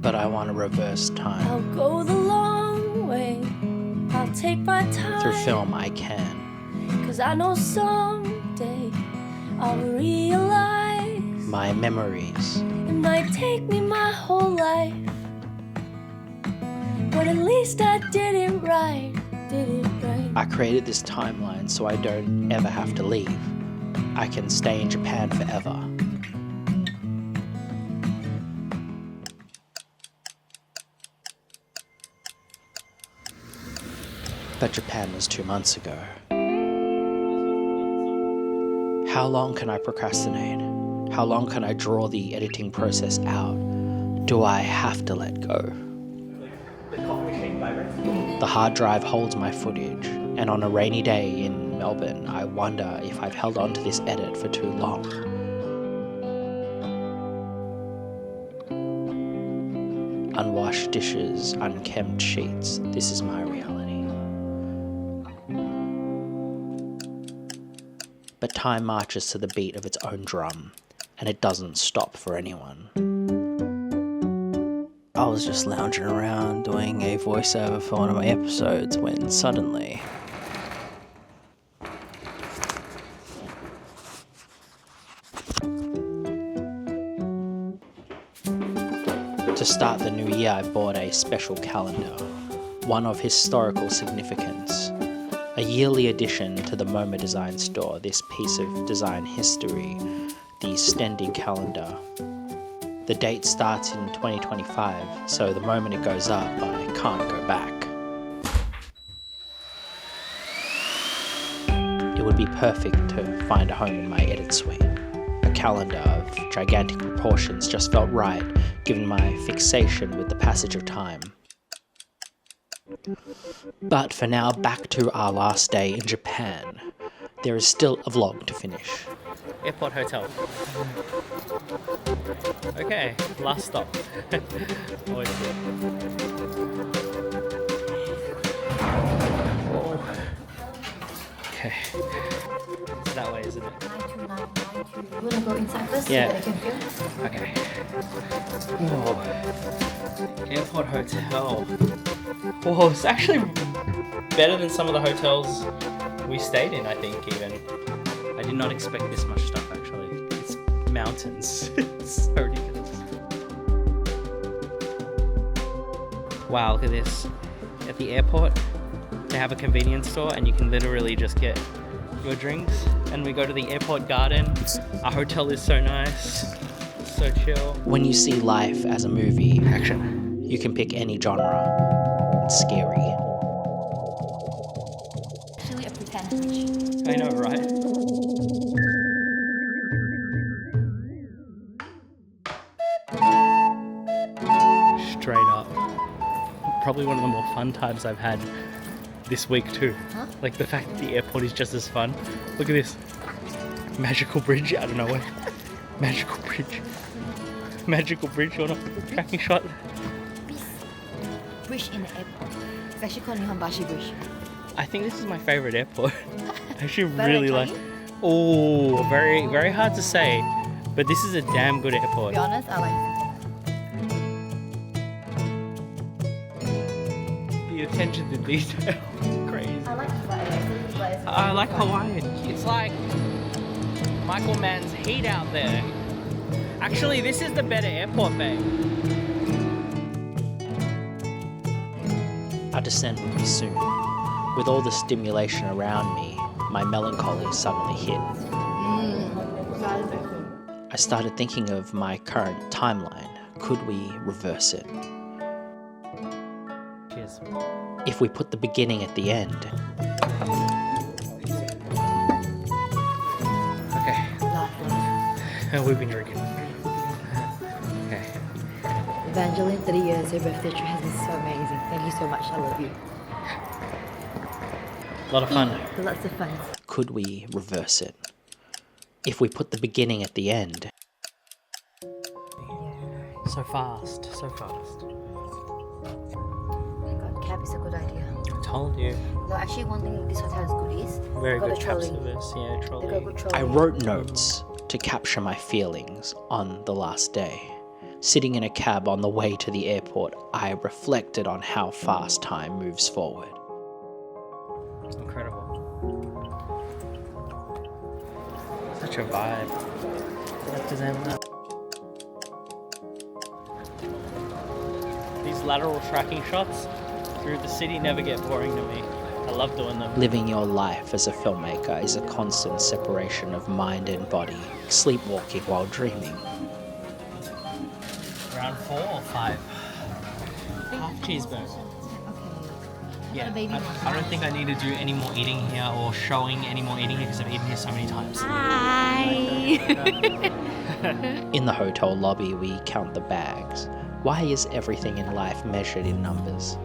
but I want to reverse time. I'll go the long way, I'll take my time. Through film I can. 'Cause I know someday I'll realize My memories. it might take me my whole life, but at least I did it right, I created this timeline so I don't ever have to leave. I can stay in Japan forever. But Japan was 2 months ago. How long can I procrastinate? How long can I draw the editing process out? Do I have to let go? The hard drive holds my footage, and on a rainy day in Melbourne, I wonder if I've held on to this edit for too long. Unwashed dishes, unkempt sheets, this is my reality. But time marches to the beat of its own drum, and it doesn't stop for anyone. I was just lounging around doing a voiceover for one of my episodes when suddenly... To start the new year, I bought a special calendar, one of historical significance. A yearly addition to the MoMA design store, this piece of design history, the Stendi calendar. The date starts in 2025, so the moment it goes up, I can't go back. It would be perfect to find a home in my edit suite. A calendar of gigantic proportions just felt right, given my fixation with the passage of time. But for now, back to our last day in Japan. There is still a vlog to finish. Airport hotel. Okay, last stop. Always good. Oh. Okay. It's that way, isn't it? 92992. You wanna go inside first? Yeah. So that I can film? Okay. Whoa. Airport hotel. Whoa, it's actually better than some of the hotels we stayed in, I think, even. I did not expect this much stuff, actually. It's mountains. It's so ridiculous. Wow, look at this. At the airport, they have a convenience store and you can literally just get your drinks. And we go to the airport garden. Our hotel is so nice. So chill. When you see life as a movie, Action. you can pick any genre. It's scary. Actually, a pretend bridge. I know, right? Straight up. Probably one of the more fun times I've had this week too. Huh? Like the fact that the airport is just as fun. Look at this. Magical bridge out of nowhere. Magical bridge. Magical bridge on a tracking shot. Bridge in the airport. It's actually called Nihonbashi Bridge. I think this is my favorite airport. I actually Better really than like. Changi? Oh, very, very hard to say. But this is a damn good To airport. be honest, I like The attention to detail. Crazy. I like Hawaii. I like Hawaiian. It's like Michael Mann's Heat out there. Actually, this is the better airport, babe. Our descent would be soon. With all the stimulation around me, my melancholy suddenly hit. I started thinking of my current timeline. Could we reverse it? Cheers. If we put the beginning at the end, Okay. We've been drinking. Okay. Evangeline, 30 years, your birthday trip has been so amazing. Thank you so much. I love you. A lot of fun. Lots of fun. could we reverse it? If we put the beginning at the end, So fast, so fast. Oh my god, cab is a good idea. I told you. No, actually, one thing this hotel is good is Very they got good a cab trolley. service. Yeah, They got a trolley. good trolley. I wrote notes to capture my feelings on the last day. Sitting in a cab on the way to the airport, I reflected on how fast time moves forward. Incredible. Such a vibe. These lateral tracking shots through the city never get boring to me. I love doing them. Living your life as a filmmaker is a constant separation of mind and body, sleepwalking while dreaming. Round 4 or 5? Half cheeseburger. Yeah, I don't think I need to do any more eating here or showing any more eating here because I've eaten here so many times. In the hotel lobby, we count the bags. Why is everything in life measured in numbers?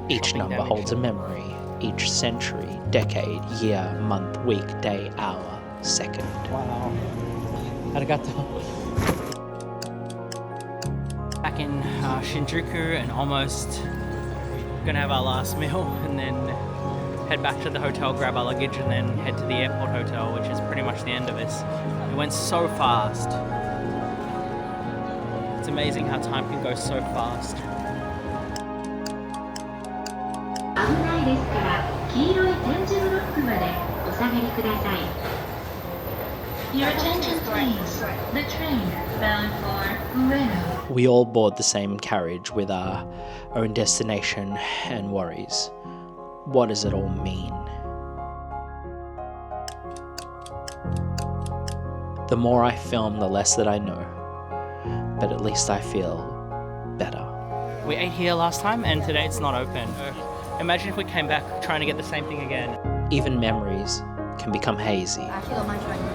Each Shopping number damage. holds a memory. Each century, decade, year, month, week, day, hour, second. Wow. Arigato. Back in Shinjuku and almost gonna have our last meal and then head back to the hotel, grab our luggage and then head to the airport hotel, which is pretty much the end of this. It went so fast. It's amazing how time can go so fast. 危ないですから黄色い点字ブロックまでお下がりください。Your attention please. The train bound for Ueno. We all board the same carriage with our own destination and worries. What does it all mean? The more I film, the less that I know. But at least I feel better. We ate here last time and today it's not open. Imagine if we came back trying to get the same thing again. Even memories can become hazy,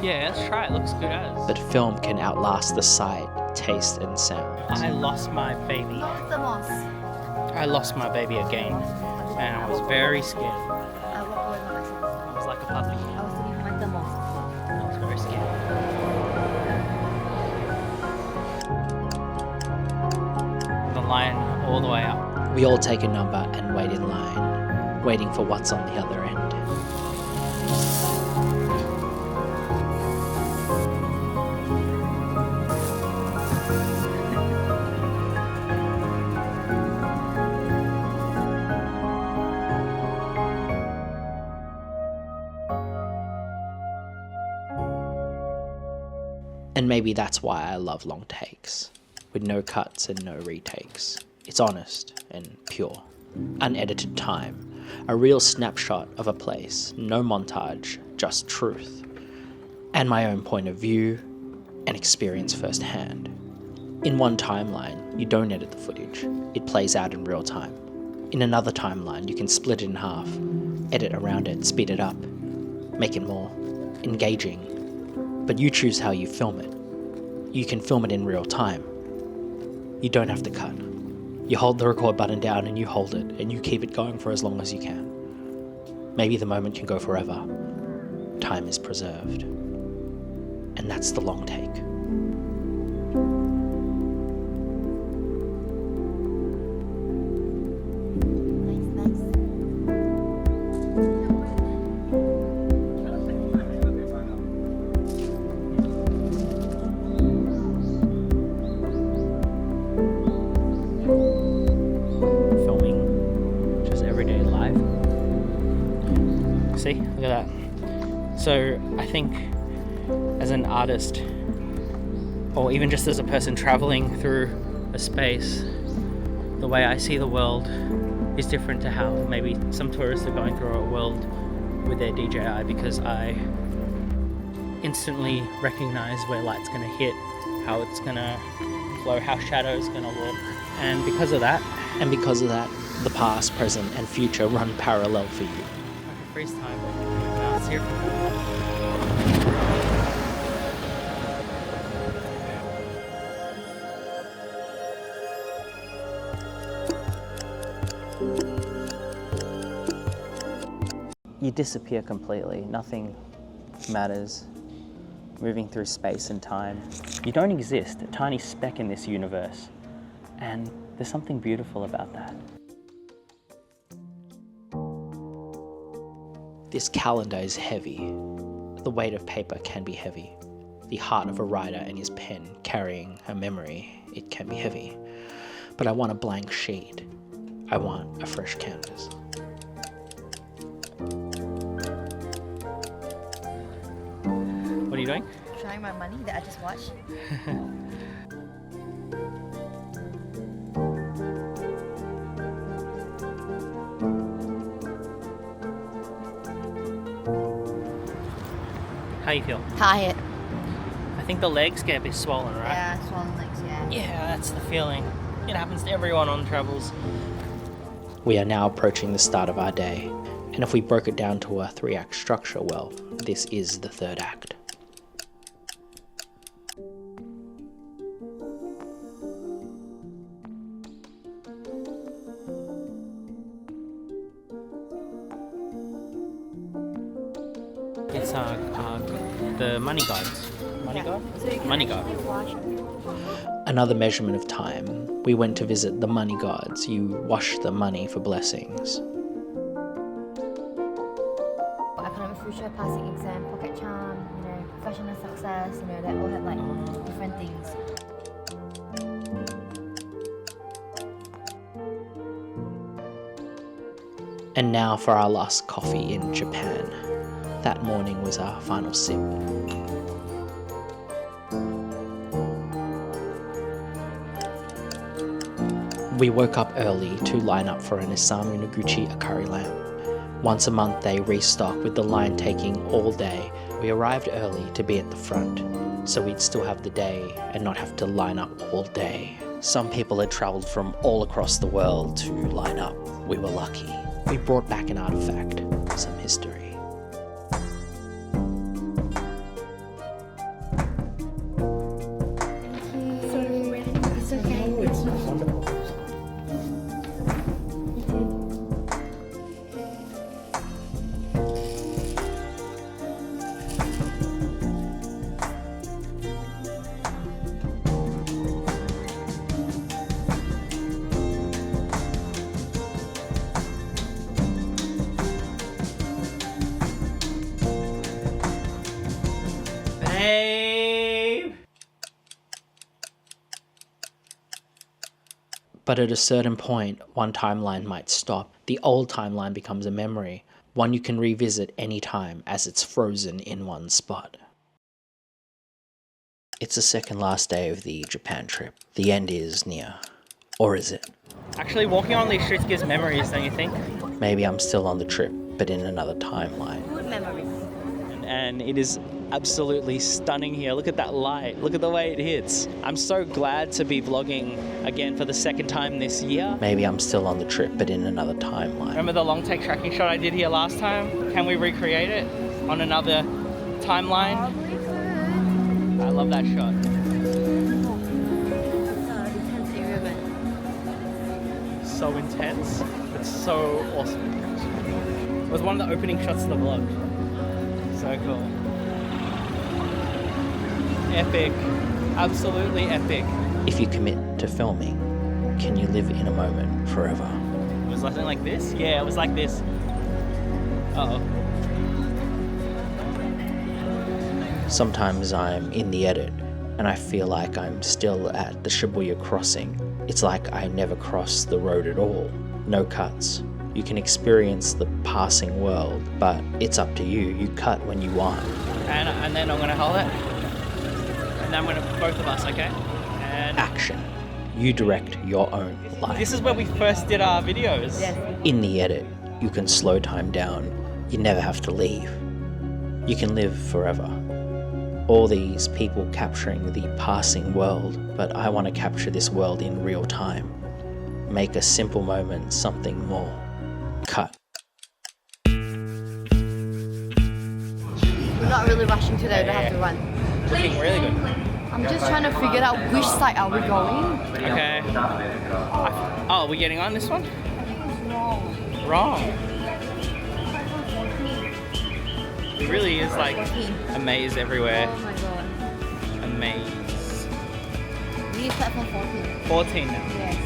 Yeah, let's try it. Looks good as. but film can outlast the sight, taste, and sound. I lost my baby. I lost my baby again, and I was very scared. I was like a puppy. I was very scared. The line all the way up. We all take a number and wait in line, waiting for what's on the other end. And maybe that's why I love long takes, with no cuts and no retakes. It's honest and pure, unedited time, a real snapshot of a place, no montage, just truth, and my own point of view and experience firsthand. In one timeline, you don't edit the footage, it plays out in real time. In another timeline, you can split it in half, edit around it, speed it up, make it more engaging. But you choose how you film it. You can film it in real time. You don't have to cut. You hold the record button down and you hold it and you keep it going for as long as you can. Maybe the moment can go forever. Time is preserved. And that's the long take. Filming just everyday life. See, look at that. So I think as an artist, or even just as a person traveling through a space, the way I see the world is different to how maybe some tourists are going through a world with their DJI, because I instantly recognize where light's going to hit, how it's going to flow, how shadow's going to look. And because of that, the past, present, and future run parallel for you. I can freeze time. Now it's here. You disappear completely. Nothing matters. Moving through space and time. You don't exist, a tiny speck in this universe. And there's something beautiful about that. This calendar is heavy. The weight of paper can be heavy. The heart of a writer and his pen carrying a memory it can be heavy. But I want a blank sheet. I want a fresh canvas. What are you doing? Showing my money that I just watched. How you feel? Tired. I think the legs get a bit swollen, right? Yeah, swollen legs, yeah. Yeah, that's the feeling. It happens to everyone on travels. We are now approaching the start of our day, and if we broke it down to a 3-act structure, well, this is the 3rd act. It's the money guards. Money guard? Money guard. Another measurement of time. We went to visit the money gods. You wash the money for blessings. Economic future, passing exam, pocket charm, professional success, they all have like different things. And now for our last coffee in Japan. That morning was our final sip. We woke up early to line up for an Isamu Noguchi Akari lamp. Once a month they restock with the line taking all day. We arrived early to be at the front, so we'd still have the day and not have to line up all day. Some people had travelled from all across the world to line up. We were lucky. We brought back an artifact, some history. It's okay. It's wonderful. Babe! But at a certain point, one timeline might stop. The old timeline becomes a memory, one you can revisit any time as it's frozen in one spot. It's the second last day of the Japan trip. The end is near. Or is it? Actually, walking on these streets gives memories, don't you think? Maybe I'm still on the trip, but in another timeline. Good memories. And it is absolutely stunning here. Look at that light. Look at the way it hits. I'm so glad to be vlogging again for the second time this year. Maybe I'm still on the trip, but in another timeline. Remember the long take tracking shot I did here last time? Can we recreate it on another timeline? I love that shot. So intense, but so awesome. It was one of the opening shots of the vlog. So cool. Epic. Absolutely epic. If you commit to filming, can you live in a moment forever? It was something like this? Yeah, it was like this. Uh-oh. Sometimes I'm in the edit and I feel like I'm still at the Shibuya crossing. It's like I never crossed the road at all. No cuts. You can experience the passing world, but it's up to you. You cut when you want. And then I'm gonna hold it. And then I'm gonna, both of us, okay? And Action. You direct your own life. this is where we first did our videos. Yes. In the edit, you can slow time down. You never have to leave. You can live forever. All these people capturing the passing world, but I want to capture this world in real time. Make a simple moment something more. Cut. We're not really rushing today, we don't have to run. Looking really good. I'm just trying to figure out which side are we going. Okay. Oh, we're getting on this one? Wrong. It really is like a maze everywhere. Oh my god. A maze. We need platform 14. 14 now. Yes,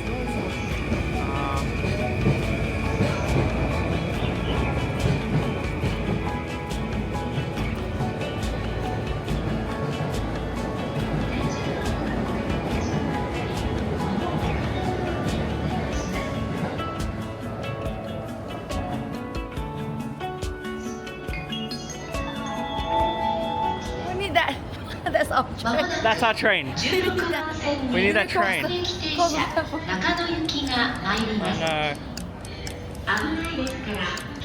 That's our train. That's our train. We need that train. Oh no.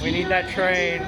We need that train.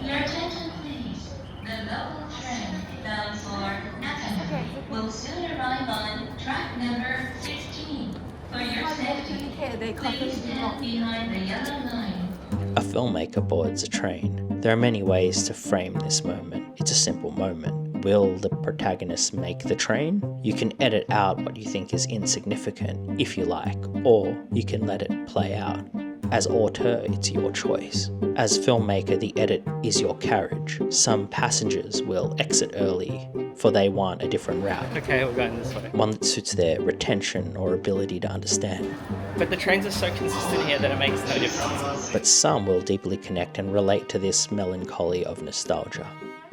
Your attention please. The local train bound for Nakano will soon arrive on track number 16. For your safety, please stand behind the yellow line. A filmmaker boards a train. There are many ways to frame this moment. It's a simple moment. Will the protagonist make the train? You can edit out what you think is insignificant, if you like, or you can let it play out. As auteur, it's your choice. As filmmaker, the edit is your carriage. Some passengers will exit early, for they want a different route. Okay, we're going this way. One that suits their retention or ability to understand. But the trains are so consistent here that it makes no difference. But some will deeply connect and relate to this melancholy of nostalgia.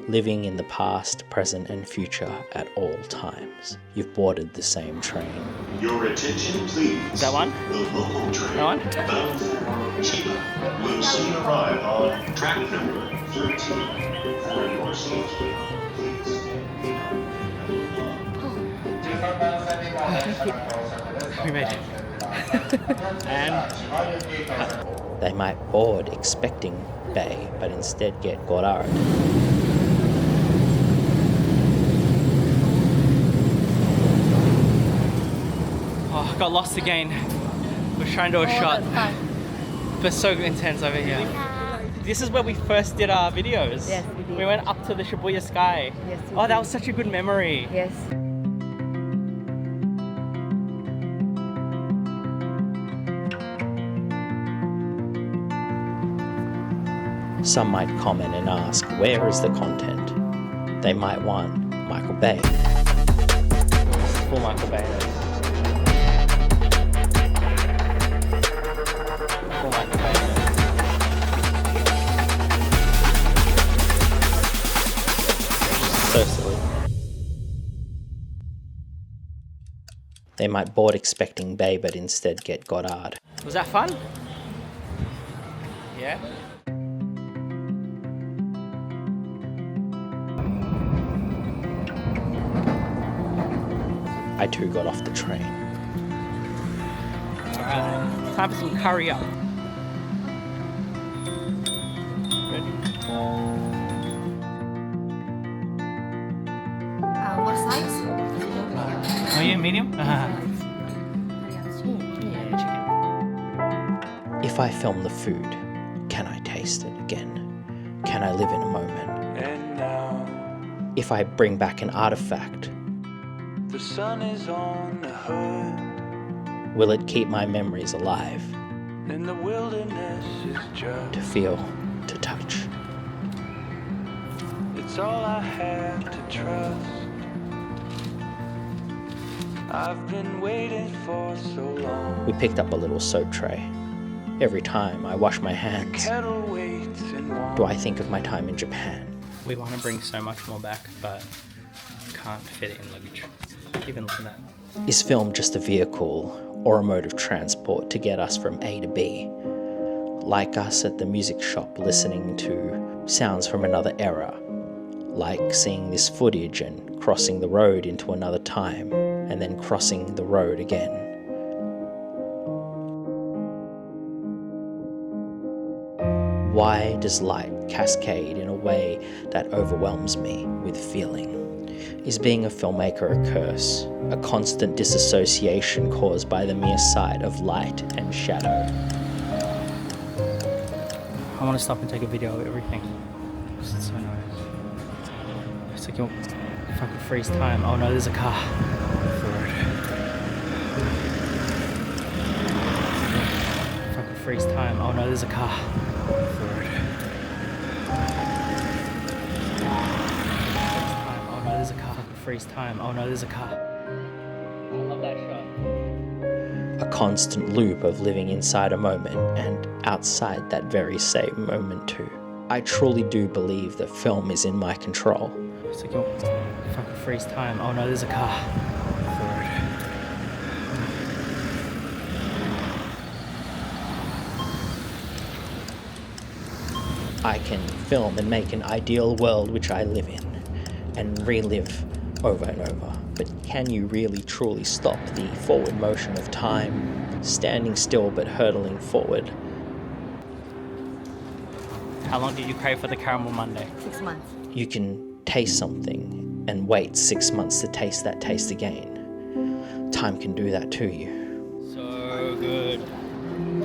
Living in the past, present and future at all times. You've boarded the same train. Your attention please. Is that one? The local train That one? bound for Chiba will soon arrive on track number 13. For your safety, please. We made it. And They might board expecting Bay, but instead get Godard. oh, got lost again. Was trying to do a shot, but so intense over here. This is where we first did our videos. Yes, we did. We went up to the Shibuya sky. Yes, we Oh, that did. was such a good memory. Yes. Some might comment and ask, where is the content? They might want Michael Bay. Full Michael Bay. Full Michael Bay. So silly. They might board expecting Bay, but instead get Godard. Was that fun? Yeah. I too got off the train. Alright, time for some curry up. Ready? What size? Oh, yeah, medium? Uh-huh. If I film the food, can I taste it again? Can I live in a moment? And now If I bring back an artifact, the sun is on the hood, will it keep my memories alive? and the wilderness is To just. feel, to touch. It's all I have to trust. I've been waiting for so long. We picked up a little soap tray. Every time I wash my hands, Kettle waits and warm. do I think of my time in Japan? We want to bring so much more back, but can't fit it in luggage. Even look at that. Is film just a vehicle or a mode of transport to get us from A to B? Like us at the music shop listening to sounds from another era. Like seeing this footage and crossing the road into another time, and then crossing the road again. Why does light cascade in a way that overwhelms me with feeling? Is being a filmmaker a curse? A constant disassociation caused by the mere sight of light and shadow? I want to stop and take a video of everything. It's so nice. It's like, if I could freeze time. Oh no, there's a car. Forward. If I could freeze time. Oh no, there's a car. Forward. Oh no, there's a car. If I could freeze time. Oh no, there's a car. I love that shot. A constant loop of living inside a moment and outside that very same moment too. I truly do believe that film is in my control. It's like, if I could freeze time. Oh no, there's a car. Forward. I can film and make an ideal world which I live in and relive over and over. But can you really truly stop the forward motion of time, standing still but hurtling forward? How long did you crave for the caramel Monday? 6 months. You can taste something and wait 6 months to taste that taste again. Time can do that to you. So good.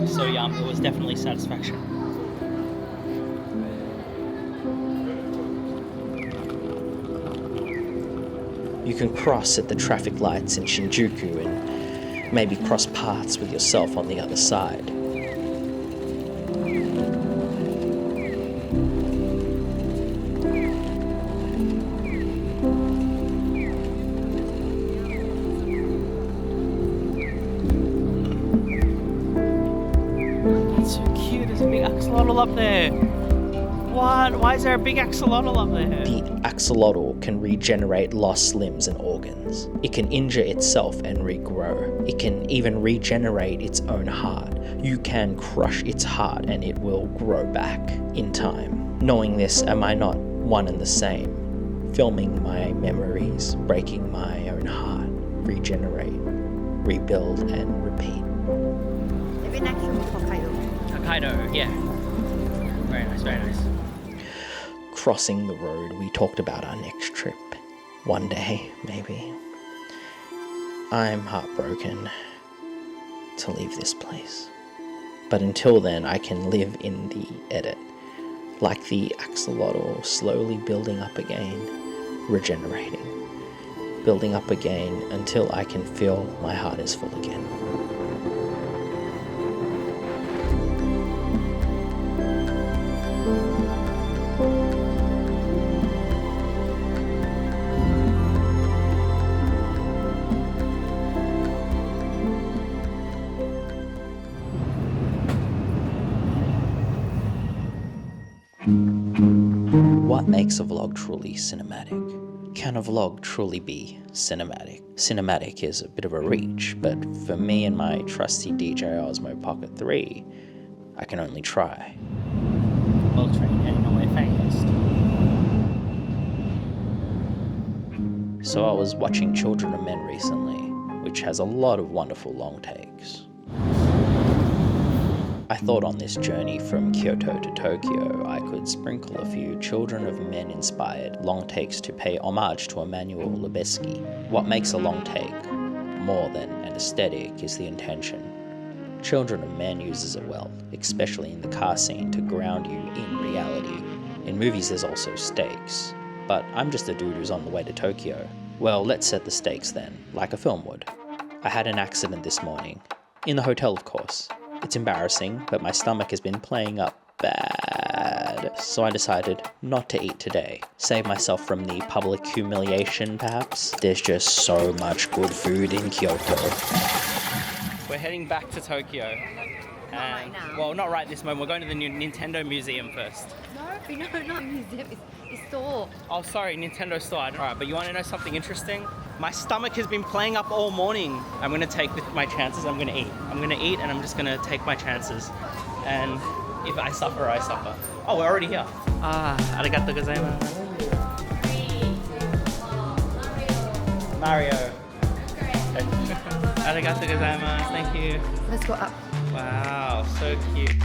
So yum. It was definitely satisfaction. You can cross at the traffic lights in Shinjuku and maybe cross paths with yourself on the other side. That's so cute. There's a big axolotl up there. What? Why is there a big axolotl up there? The axolotl can regenerate lost limbs and organs. It can injure itself and regrow. It can even regenerate its own heart. You can crush its heart and it will grow back in time. Knowing this, am I not one and the same? Filming my memories, breaking my own heart, regenerate, rebuild and repeat. Have you been actually to Hokkaido? Hokkaido, yeah. Very nice, very nice. Crossing the road, we talked about our next trip. One day, maybe. I'm heartbroken to leave this place. But until then, I can live in the edit. Like the axolotl, slowly building up again, regenerating. Building up again until I can feel my heart is full again. What makes a vlog truly cinematic? Can a vlog truly be cinematic? Cinematic is a bit of a reach, but for me and my trusty DJI Osmo Pocket 3, I can only try. Well trained and in a way focused. So I was watching Children of Men recently, which has a lot of wonderful long takes. I thought on this journey from Kyoto to Tokyo, I could sprinkle a few Children of Men inspired long takes to pay homage to Emmanuel Lubezki. What makes a long take more than an aesthetic is the intention. Children of Men uses it well, especially in the car scene, to ground you in reality. In movies there's also stakes, but I'm just a dude who's on the way to Tokyo. Well, let's set the stakes then, like a film would. I had an accident this morning. In the hotel, of course. It's embarrassing, but my stomach has been playing up bad, so I decided not to eat today. Save myself from the public humiliation, perhaps. There's just so much good food in Kyoto. We're heading back to Tokyo. And, right now. well, not right this moment. We're going to the new Nintendo Museum first. No, not museum. It's store. Oh, sorry, Nintendo store. Alright, but you want to know something interesting? My stomach has been playing up all morning. I'm going to take my chances. I'm going to eat. I'm going to eat and I'm just going to take my chances. And if I suffer, I suffer. Oh, we're already here. Arigato gozaimasu. Mario. Arigato gozaimasu. Thank you. Let's go up. Wow, so cute.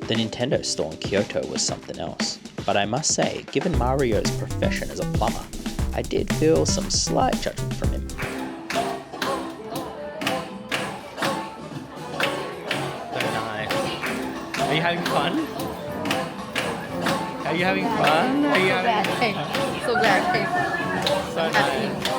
The Nintendo store in Kyoto was something else, but I must say, given Mario's profession as a plumber, I did feel some slight judgment from him. So nice. Are you having fun? Are you having fun? Are you having fun? So glad. So nice.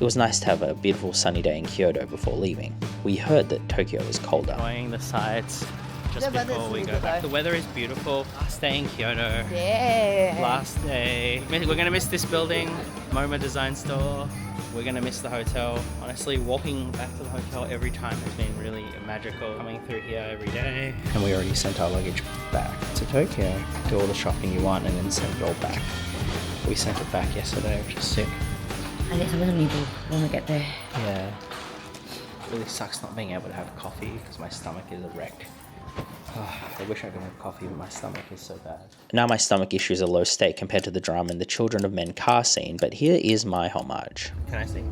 It was nice to have a beautiful sunny day in Kyoto before leaving. We heard that Tokyo was colder. Enjoying the sights just The weather's before we really go good back. though. The weather is beautiful. Last day in Kyoto. Yeah. Last day. We're gonna miss this building, MoMA Design Store. We're gonna miss the hotel. Honestly, walking back to the hotel every time has been really magical. Coming through here every day. And we already sent our luggage back to Tokyo. Do all the shopping you want and then send it all back. We sent it back yesterday, which is sick. I need some nibble when we get there. Yeah. really sucks not being able to have coffee because my stomach is a wreck. I wish I could have coffee, but my stomach is so bad. Now my stomach issues are low stake compared to the drama in the Children of Men car scene, but here is my homage. Can I see?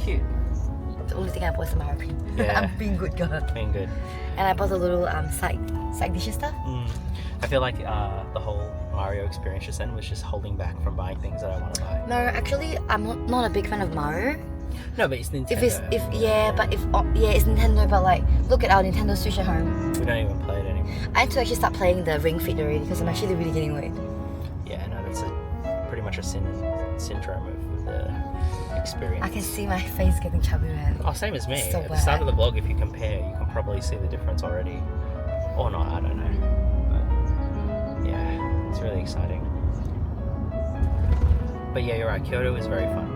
Cute. The only thing I bought is my cream. Yeah. I'm being good girl. Being good. And I bought a little side dish and stuff. I feel like the whole Mario experience just then was just holding back from buying things that I want to buy. No, actually, I'm not a big fan of Mario. No, but it's Nintendo. It's Nintendo, but like, look at our Nintendo Switch at home. We don't even play it anymore. I had to actually start playing the Ring Fit already because I'm actually really getting weight. Yeah, no, that's pretty much a syndrome of the experience. I can see my face getting chubby, man. Oh, same as me. So At the start of the vlog, if you compare, you can probably see the difference already. Or not, I don't know. But yeah, it's really exciting. But yeah, you're right, Kyoto is very fun.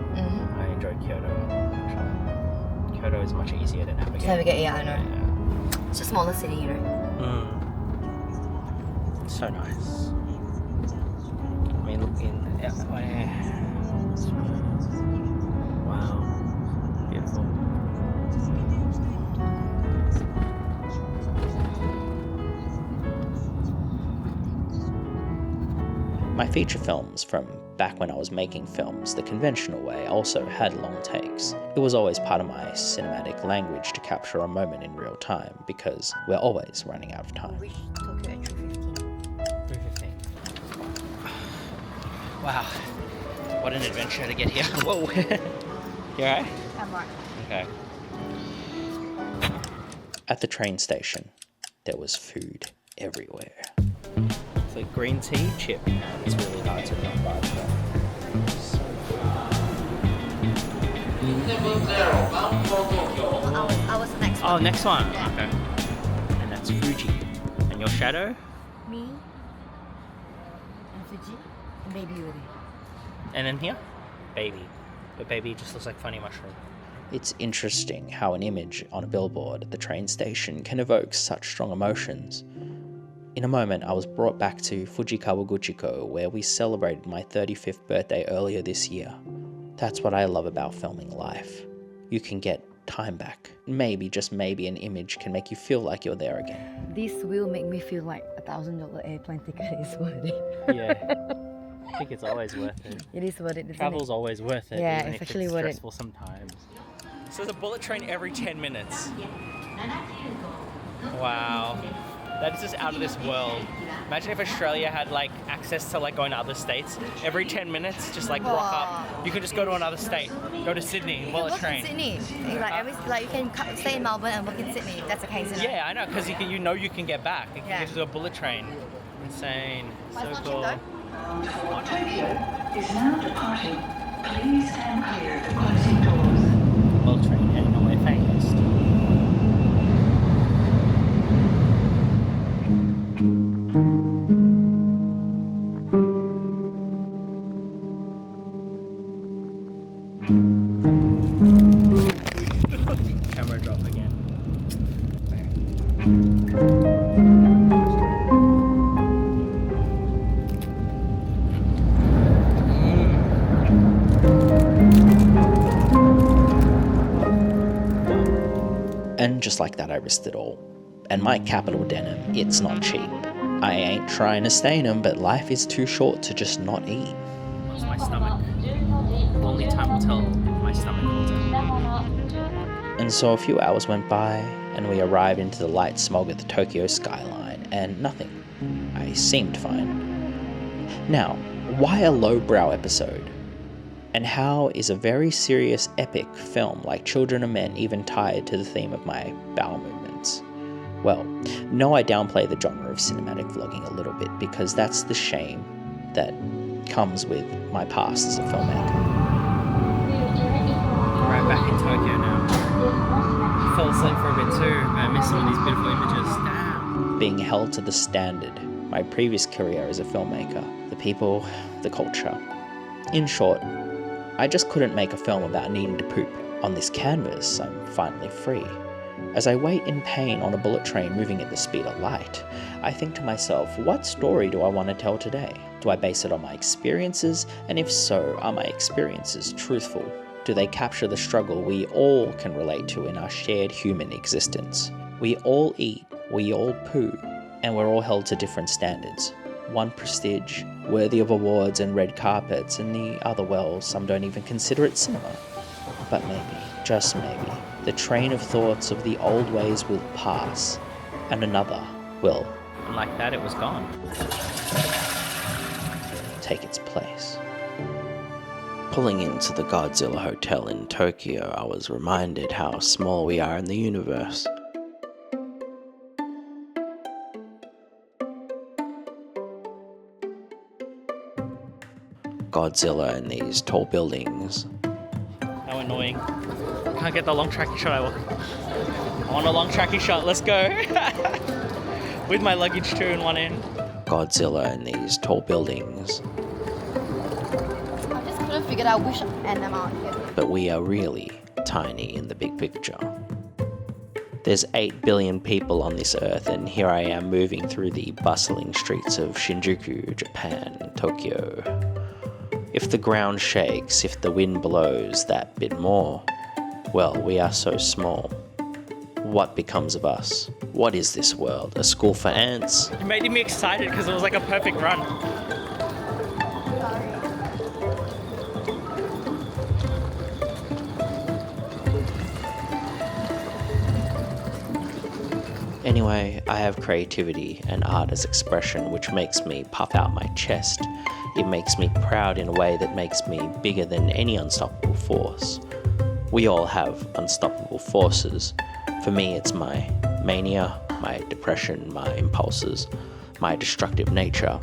I enjoyed Kyoto, actually. Kyoto is much easier to navigate. Yeah, I know. Yeah. It's a smaller city, you know. So nice. I mean, look in... Wow. Beautiful. My feature films from back when I was making films the conventional way also had long takes. It was always part of my cinematic language to capture a moment in real time because we're always running out of time. Reach Tokyo at 3:15. Wow. What an adventure to get here. Whoa. You alright? I'm right. Okay. At the train station, there was food everywhere. So green tea chip is really hard to come by. I was the next one. Oh, next one. Yeah. Okay. And that's Fuji. And your shadow? Me and Fuji and Baby Yuri. And then here? Baby. But baby just looks like funny mushroom. It's interesting how an image on a billboard at the train station can evoke such strong emotions. In a moment, I was brought back to Fuji Kawaguchiko, where we celebrated my 35th birthday earlier this year. That's what I love about filming life. You can get time back. Maybe, just maybe, an image can make you feel like you're there again. This will make me feel like $1,000 airplane ticket is worth it. Yeah. I think it's always worth it. It is worth it. Isn't Travel's it? always worth it. Yeah, even it's if actually it's worth it. stressful sometimes. So there's a bullet train every 10 minutes. Wow. That's just out of this world. Imagine if Australia had like access to like going to other states. Every 10 minutes, just like rock up. You can just go to another state. Go to Sydney, bullet train. You can stay in Melbourne and work in Sydney. That's the case. Isn't it? Yeah, I know, because you can get back. You can Yeah. get to a bullet train. Insane. Why So it's not cool. cheap Tokyo is now departing. Please stand clear of the closing doors. Bullet train heading away fast. Camera drop again. And just like that, I risked it all. And my capital denim, it's not cheap. I ain't trying to stain 'em, but life is too short to just not eat. Lost my stomach. Only time will tell if my stomach holds it. And so a few hours went by, and we arrived into the light smog of the Tokyo skyline, and nothing. I seemed fine. Now, why a lowbrow episode? And how is a very serious epic film like Children of Men even tied to the theme of my bowel movements? Well, no, I downplay the genre of cinematic vlogging a little bit because that's the shame that comes with my past as a filmmaker. Right back in Tokyo now. I fell asleep for a bit too. I missed some of these beautiful images. Damn. Being held to the standard, my previous career as a filmmaker, the people, the culture. In short, I just couldn't make a film about needing to poop. On this canvas, I'm finally free. As I wait in pain on a bullet train moving at the speed of light, I think to myself, what story do I want to tell today? Do I base it on my experiences? And if so, are my experiences truthful? Do they capture the struggle we all can relate to in our shared human existence? We all eat, we all poo, and we're all held to different standards. One prestige, worthy of awards and red carpets, and the other, well, some don't even consider it cinema. But maybe, just maybe, the train of thoughts of the old ways will pass, and another will. And like that, it was gone. Take its place. Pulling into the Godzilla Hotel in Tokyo, I was reminded how small we are in the universe. Godzilla in these tall buildings. How annoying. Can't get the long tracking shot I want. I want a long tracking shot, let's go. With my luggage too in one end. Godzilla in these tall buildings. I just couldn't figure out which end I'm out here. But we are really tiny in the big picture. There's 8 billion people on this earth, and here I am moving through the bustling streets of Shinjuku, Japan, Tokyo. If the ground shakes, if the wind blows that bit more, well, we are so small. What becomes of us? What is this world? A school for ants? You made me excited because it was like a perfect run. Anyway, I have creativity and art as expression, which makes me puff out my chest. It makes me proud in a way that makes me bigger than any unstoppable force. We all have unstoppable forces. For me, it's my mania, my depression, my impulses, my destructive nature.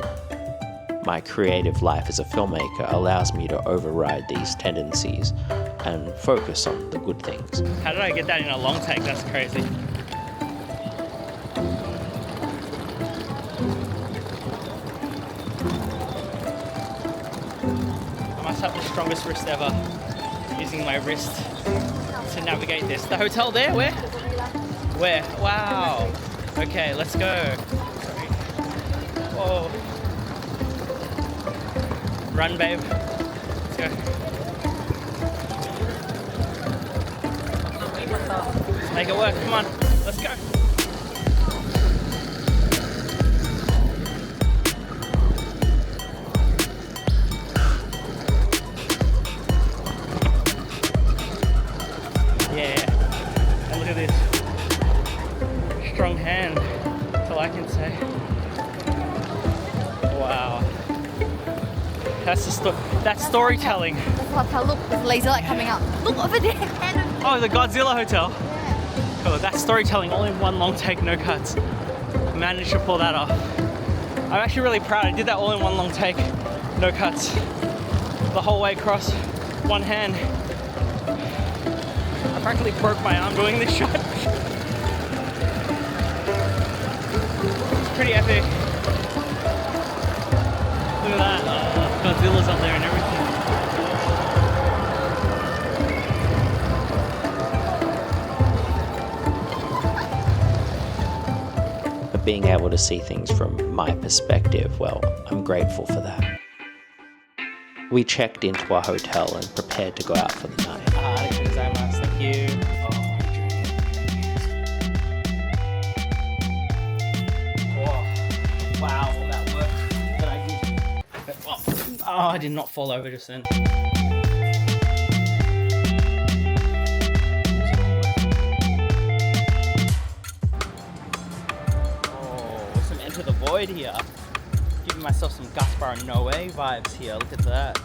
My creative life as a filmmaker allows me to override these tendencies and focus on the good things. How did I get that in a long take? That's crazy. I must have the strongest wrist ever, using my wrist to navigate this. The hotel there? Where? Where? Wow. Okay, let's go. Sorry. Whoa. Run, babe. Let's go. Let's make it work. Come on. Let's go. Yeah. And look at this. Strong hand. That's all I can say. Wow. That's storytelling. Hotel, look, there's laser light coming up. Look over there. Oh, the Godzilla Hotel. Cool, that's storytelling, all in one long take, no cuts. Managed to pull that off. I'm actually really proud. I did that all in one long take, no cuts. The whole way across, one hand. I practically broke my arm doing this shot. It's pretty epic. Look at that. Godzilla's up there and everything. But being able to see things from my perspective, well, I'm grateful for that. We checked into our hotel and prepared to go out for the night. Thank you. Oh, whoa. Wow, all that work that I did. Oh, I did not fall over just then. Oh, some Enter the Void here. Giving myself some Gaspar Noé vibes here. Look at that.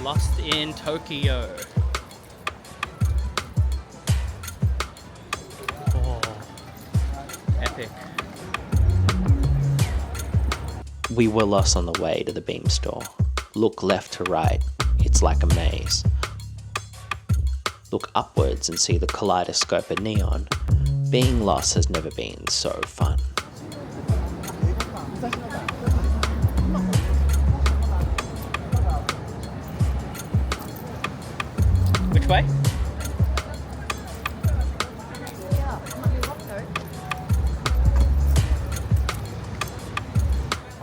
Lost in Tokyo. Oh, epic. We were lost on the way to the beam store. Look left to right, it's like a maze. Look upwards and see the kaleidoscope of neon. Being lost has never been so fun. Which way?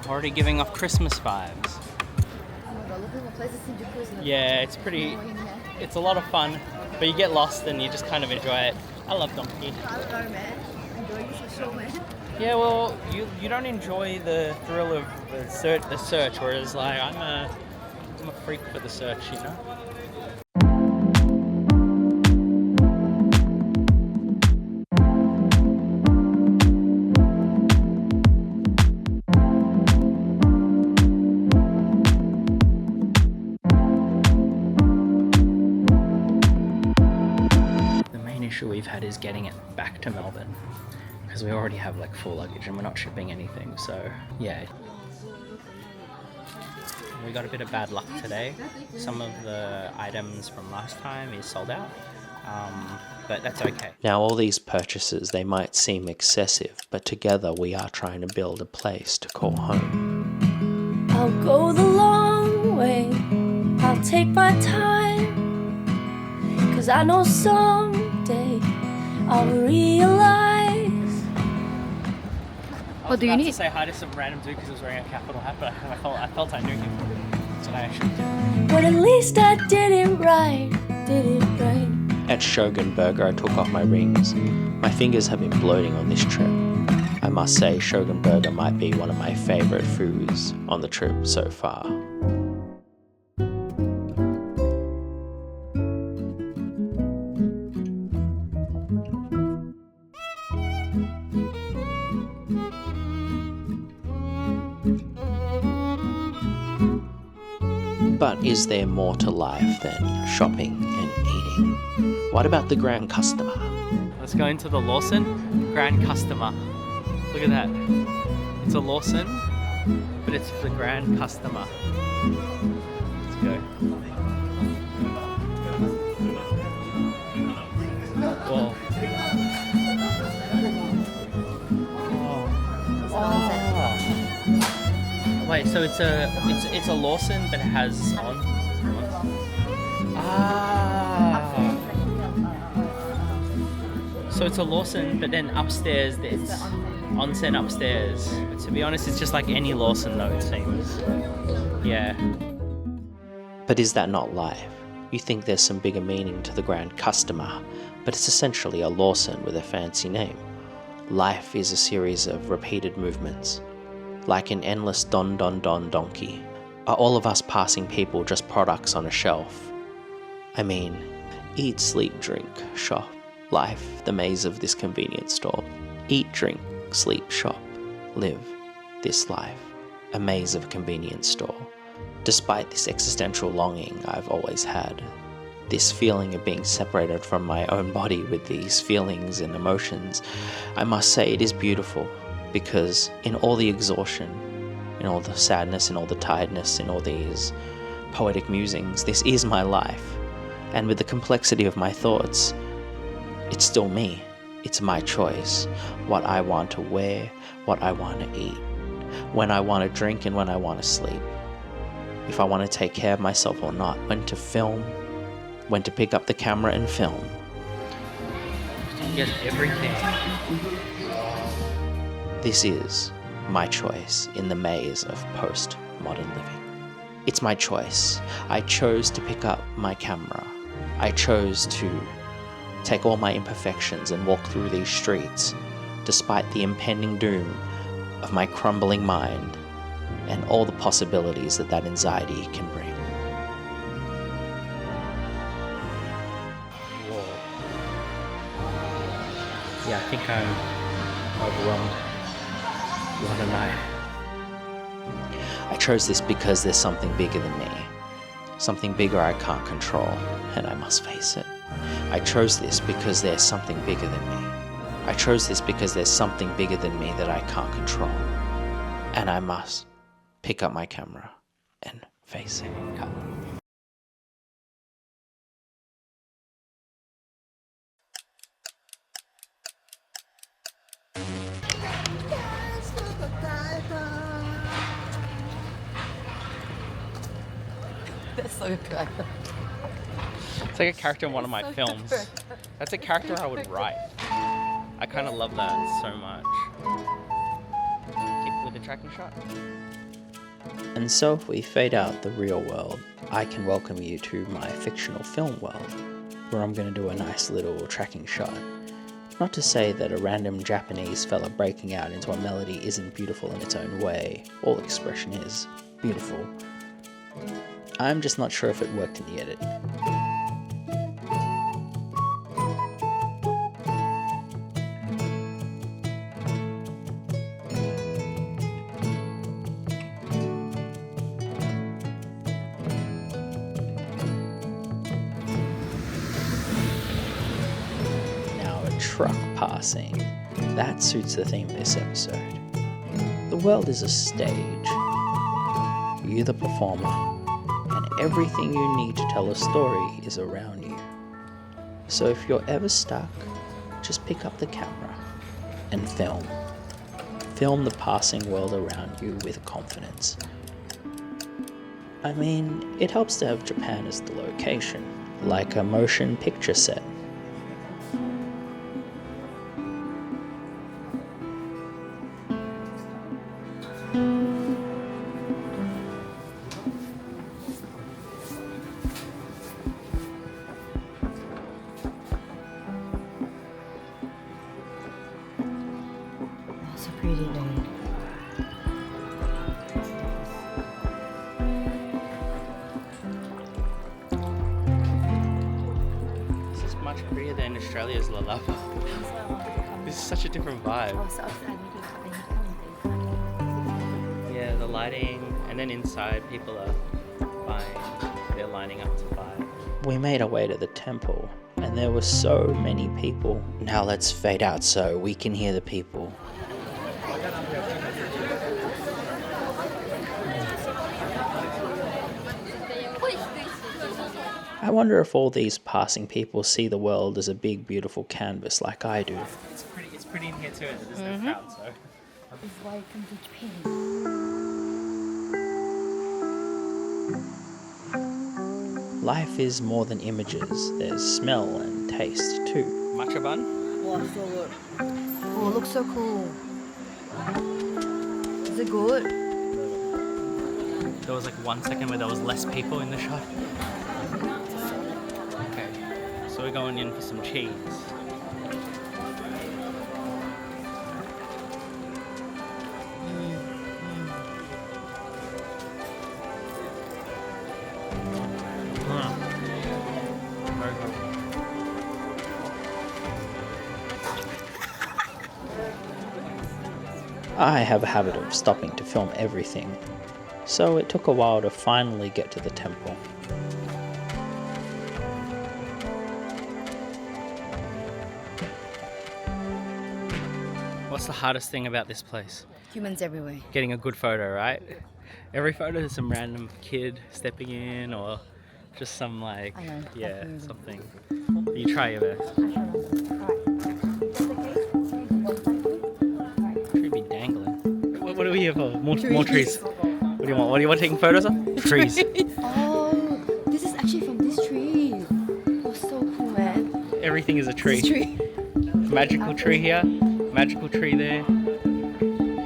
Already giving off Christmas vibes. Yeah, it's pretty. It's a lot of fun, but you get lost and you just kind of enjoy it. I love Donkey. Yeah, well, you don't enjoy the thrill of the search, whereas like I'm a freak for the search, you know. We've had is getting it back to Melbourne because we already have like full luggage and we're not shipping anything, so yeah, we got a bit of bad luck today. Some of the items from last time is sold out, but that's okay. Now all these purchases, they might seem excessive, but together we are trying to build a place to call home. I'll go the long way, I'll take my time, 'cause I know someday I'll realize. What do you need? To say hi to some random dude because he was wearing a capital hat, but I felt I knew him. That's what I actually did. But at least I did it right, did it right. At Shogun Burger, I took off my rings. My fingers have been bloating on this trip. I must say, Shogun Burger might be one of my favorite foods on the trip so far. But is there more to life than shopping and eating? What about the grand customer? Let's go into the Lawson Grand Customer. Look at that. It's a Lawson, but it's the Grand Customer. Let's go. Whoa. Wait, so it's a Lawson, but it has on. So it's a Lawson, but then upstairs it's onsen upstairs. But to be honest, it's just like any Lawson though, it seems. Yeah. But is that not life? You think there's some bigger meaning to the grand customer, but it's essentially a Lawson with a fancy name. Life is a series of repeated movements, like an endless don don don donkey. Are all of us passing people just products on a shelf? I mean, eat, sleep, drink, shop. Life, the maze of this convenience store. Eat, drink, sleep, shop. Live this life, a maze of a convenience store. Despite this existential longing I've always had, this feeling of being separated from my own body with these feelings and emotions, I must say it is beautiful, because in all the exhaustion, in all the sadness, in all the tiredness, in all these poetic musings, this is my life. And with the complexity of my thoughts, it's still me. It's my choice. What I want to wear, what I want to eat, when I want to drink and when I want to sleep. If I want to take care of myself or not, when to film, when to pick up the camera and film. You get everything. This is my choice in the maze of post-modern living. It's my choice. I chose to pick up my camera. I chose to take all my imperfections and walk through these streets, despite the impending doom of my crumbling mind and all the possibilities that that anxiety can bring. Whoa. Yeah, I think I'm overwhelmed. What a night. I chose this because there's something bigger than me. Something bigger I can't control, and I must face it. I chose this because there's something bigger than me. I chose this because there's something bigger than me that I can't control. And I must pick up my camera and face it. Cut. That's so good. It's like a character in one of my films. That's a character I would write. I kind of love that so much. Keep with the tracking shot. And so if we fade out the real world, I can welcome you to my fictional film world, where I'm going to do a nice little tracking shot. Not to say that a random Japanese fella breaking out into a melody isn't beautiful in its own way. All expression is beautiful. I'm just not sure if it worked in the edit. Truck passing. That suits the theme of this episode. The world is a stage. You the performer, and everything you need to tell a story is around you. So if you're ever stuck, just pick up the camera and film. Film the passing world around you with confidence. I mean, it helps to have Japan as the location, like a motion picture set. So pretty, dude. This is much prettier than Australia's La Lava. This is such a different vibe. Yeah, the lighting, and then inside people are buying. They're lining up to buy. We made our way to the temple, and there were so many people. Now let's fade out so we can hear the people. I wonder if all these passing people see the world as a big, beautiful canvas like I do. It's pretty in here too. There's no crowd, so. Welcome to Japan. Life is more than images. There's smell and taste too. Matcha bun? Wow, so good. Oh, it looks so cool. Is it good? There was like 1 second where there was less people in the shop. Okay, so we're going in for some cheese. Very good. I have a habit of stopping to film everything, so it took a while to finally get to the temple. What's the hardest thing about this place? Humans everywhere. Getting a good photo, right? Every photo is some random kid stepping in or just some like, I know, yeah, definitely. something. You try your best. Should be dangling. What are we here for? More trees. What do you want? What do you want taking photos of? Trees. Oh, this is actually from this tree. Oh, so cool, man. Everything is a tree. This tree. Magical tree here, magical tree there.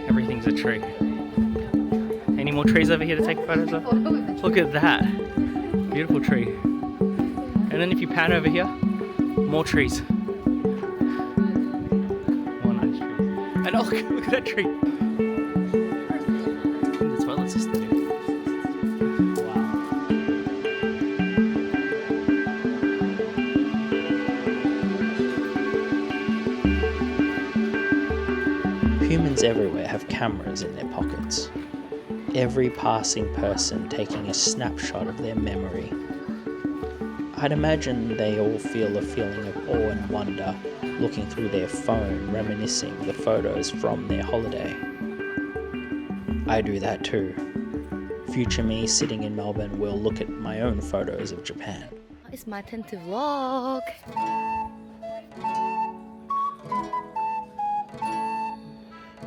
Everything's a tree. Any more trees over here to take photos of? Look at that. Beautiful tree. And then if you pan over here, more trees. More nice trees. And oh, look at that tree. That's well, it's just there. Wow. Humans everywhere have cameras in their pockets. Every passing person taking a snapshot of their memory. I'd imagine they all feel a feeling of awe and wonder looking through their phone, reminiscing the photos from their holiday. I do that too. Future me sitting in Melbourne will look at my own photos of Japan. It's my tentative vlog.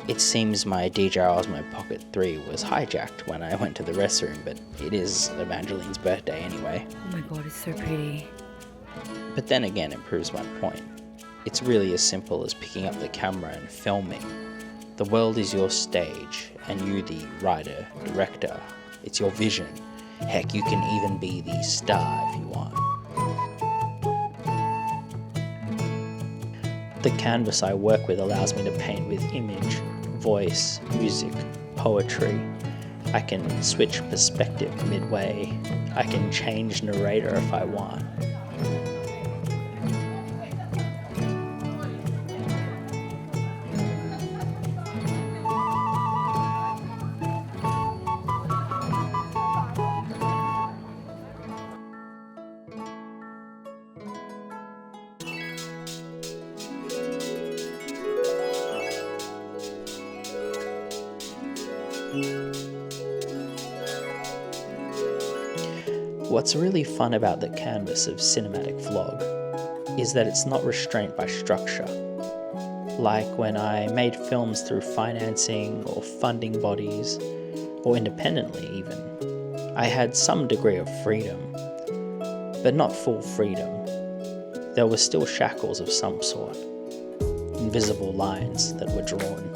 It seems my DJI Osmo Pocket 3 was hijacked when I went to the restroom, but it is Evangeline's birthday anyway. Oh my god, it's so pretty. But then again, it proves my point. It's really as simple as picking up the camera and filming. The world is your stage, and you the writer, director. It's your vision. Heck, you can even be the star if you want. The canvas I work with allows me to paint with image, voice, music, poetry. I can switch perspective midway. I can change narrator if I want. What's really fun about the canvas of cinematic vlog is that it's not restrained by structure. Like when I made films through financing or funding bodies, or independently even, I had some degree of freedom, but not full freedom. There were still shackles of some sort, invisible lines that were drawn.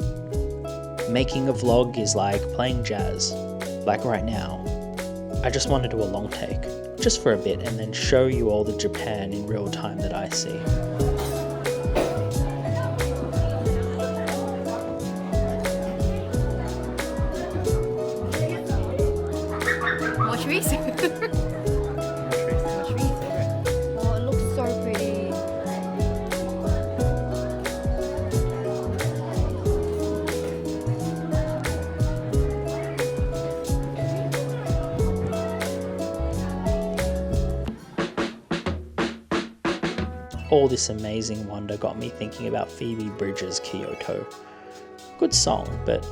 Making a vlog is like playing jazz, like right now. I just want to do a long take, just for a bit, and then show you all the Japan in real time that I see. Watch me. Oh, it looks so pretty. All this amazing wonder got me thinking about Phoebe Bridgers' Kyoto. Good song, but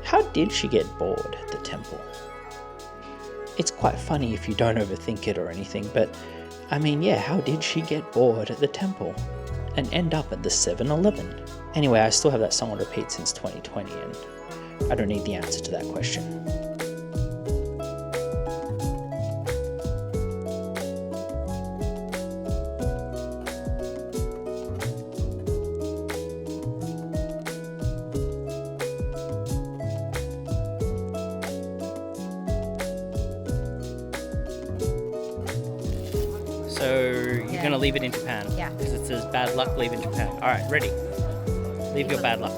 how did she get bored at the temple? It's quite funny if you don't overthink it or anything, but I mean, yeah, how did she get bored at the temple and end up at the 7-Eleven? Anyway, I still have that song on repeat since 2020, and I don't need the answer to that question. So you're gonna leave it in Japan? Yeah. Because it says bad luck, leave in Japan. Alright, ready. Leave your bad luck.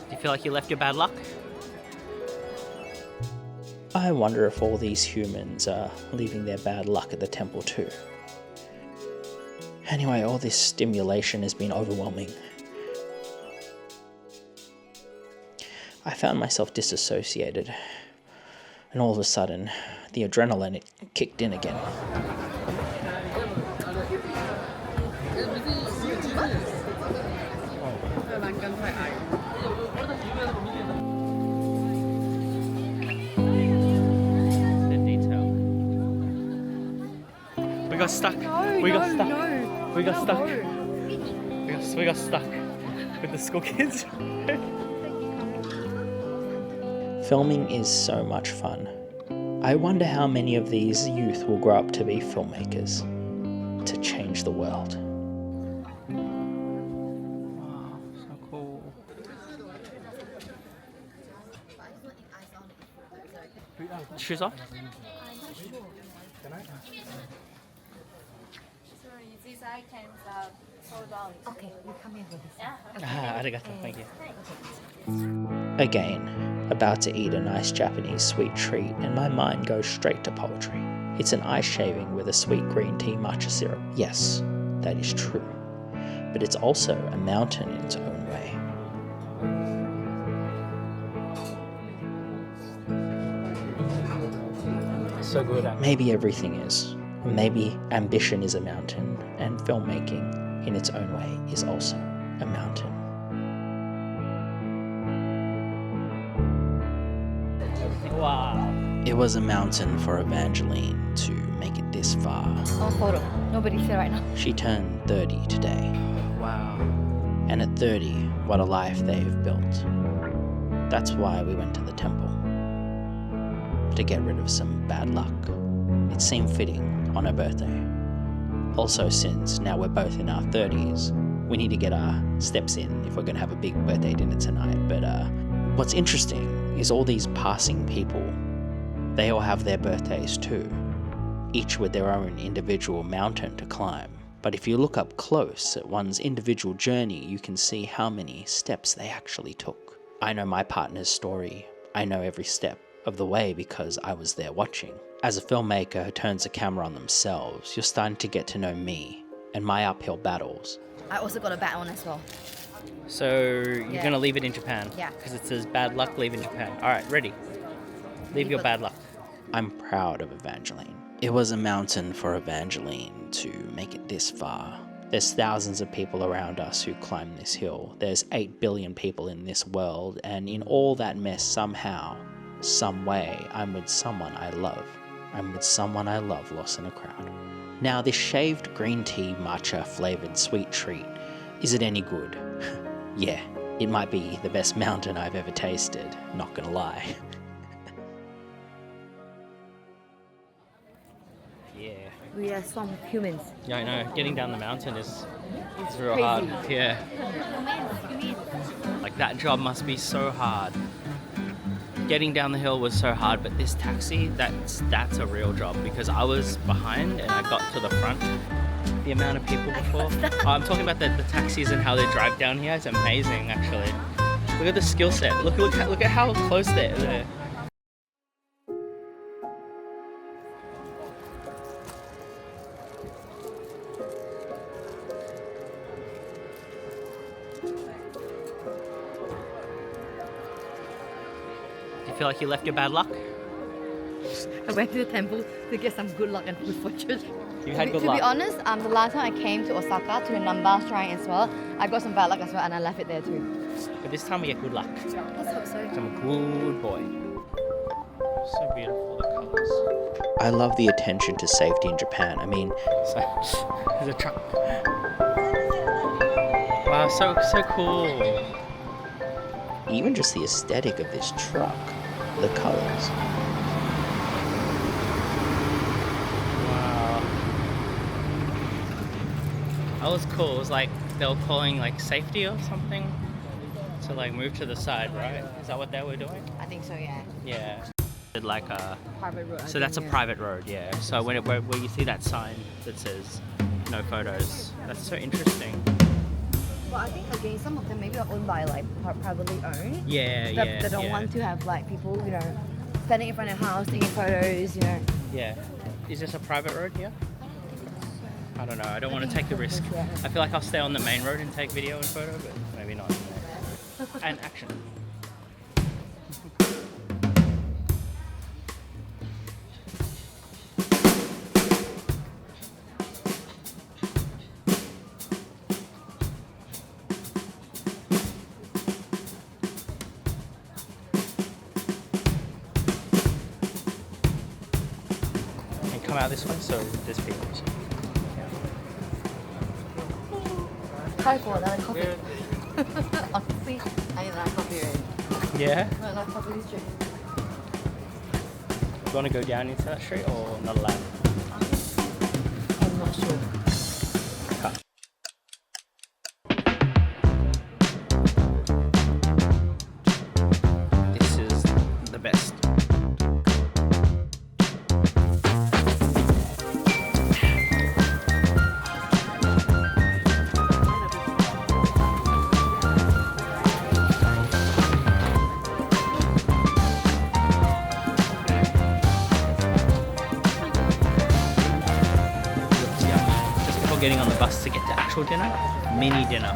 Do you feel like you left your bad luck? I wonder if all these humans are leaving their bad luck at the temple too. Anyway, all this stimulation has been overwhelming. I found myself disassociated, and all of a sudden, the adrenaline, it kicked in again. The detail. We got stuck. We got stuck. We got stuck. We got stuck with the school kids. Filming is so much fun. I wonder how many of these youth will grow up to be filmmakers, to change the world. Wow, so cool. Shoes off? These items are sold out. Okay, we come here for this. Ah, arigato, thank you. Again, about to eat a nice Japanese sweet treat, and my mind goes straight to poetry. It's an ice shaving with a sweet green tea matcha syrup. Yes, that is true. But it's also a mountain in its own way. So good at Maybe everything is. Maybe ambition is a mountain, and filmmaking, in its own way, is also a mountain. Wow. It was a mountain for Evangeline to make it this far. Oh, photo. Nobody's here right now. She turned 30 today, Wow. and at 30, what a life they've built. That's why we went to the temple. To get rid of some bad luck. It seemed fitting on her birthday. Also, since now we're both in our 30s, we need to get our steps in if we're going to have a big birthday dinner tonight. But what's interesting is all these passing people, they all have their birthdays too, each with their own individual mountain to climb. But if you look up close at one's individual journey, you can see how many steps they actually took. I know my partner's story. I know every step of the way because I was there watching. As a filmmaker who turns the camera on themselves, you're starting to get to know me and my uphill battles. I also got a bad one as well. So you're Yeah. gonna leave it in Japan? Yeah. Because it says bad luck, leave in Japan. Alright, ready. Leave your bad luck. I'm proud of Evangeline. It was a mountain for Evangeline to make it this far. There's thousands of people around us who climb this hill. There's 8 billion people in this world, and in all that mess, somehow, some way, I'm with someone I love. I'm with someone I love lost in a crowd. Now, this shaved green tea matcha flavored sweet treat, is it any good? Yeah, it might be the best mountain I've ever tasted, not gonna lie. Yeah. We are some humans. Yeah, I know. Getting down the mountain is real crazy. hard. Yeah. Like that job must be so hard. Getting down the hill was so hard, but this taxi, that's a real job because I was behind and I got to the front. The amount of people before. Oh, I'm talking about the taxis and how they drive down here. It's amazing, actually. Look at the skill set. Look at how close they're there. Do you feel like you left your bad luck? I went to the temple to get some good luck and good fortune. You had good To luck. be honest, the last time I came to Osaka, to the Namba shrine as well, I got some bad luck as well and I left it there too. But this time we get good luck. Let's hope so. I'm a good boy. So beautiful, the colours. I love the attention to safety in Japan. I mean, So, there's a truck. Wow, so cool. even just the aesthetic of this truck, the colors. Wow. That was cool. It was like they were calling like safety or something to like move to the side, right? Is that what they were doing? I think so, yeah. Yeah. Like a Private road. so that's a private road, yeah. So where you see that sign that says no photos, that's so interesting. But I think again, some of them maybe are owned by like privately owned. Yeah, They don't want to have like people, standing in front of the house taking photos, Yeah. Is this a private road here? I don't know. I don't want to take the risk. Yeah. I feel like I'll stay on the main road and take video and photo, but maybe not. And action. And come out this way, so there's people. Try for another coffee. Honestly, I need another coffee already. Yeah? Another coffee straight. You want to go down into that street or not allowed? I'm not sure. Cut. This is the best. Just before getting on the bus to get to actual dinner, mini dinner.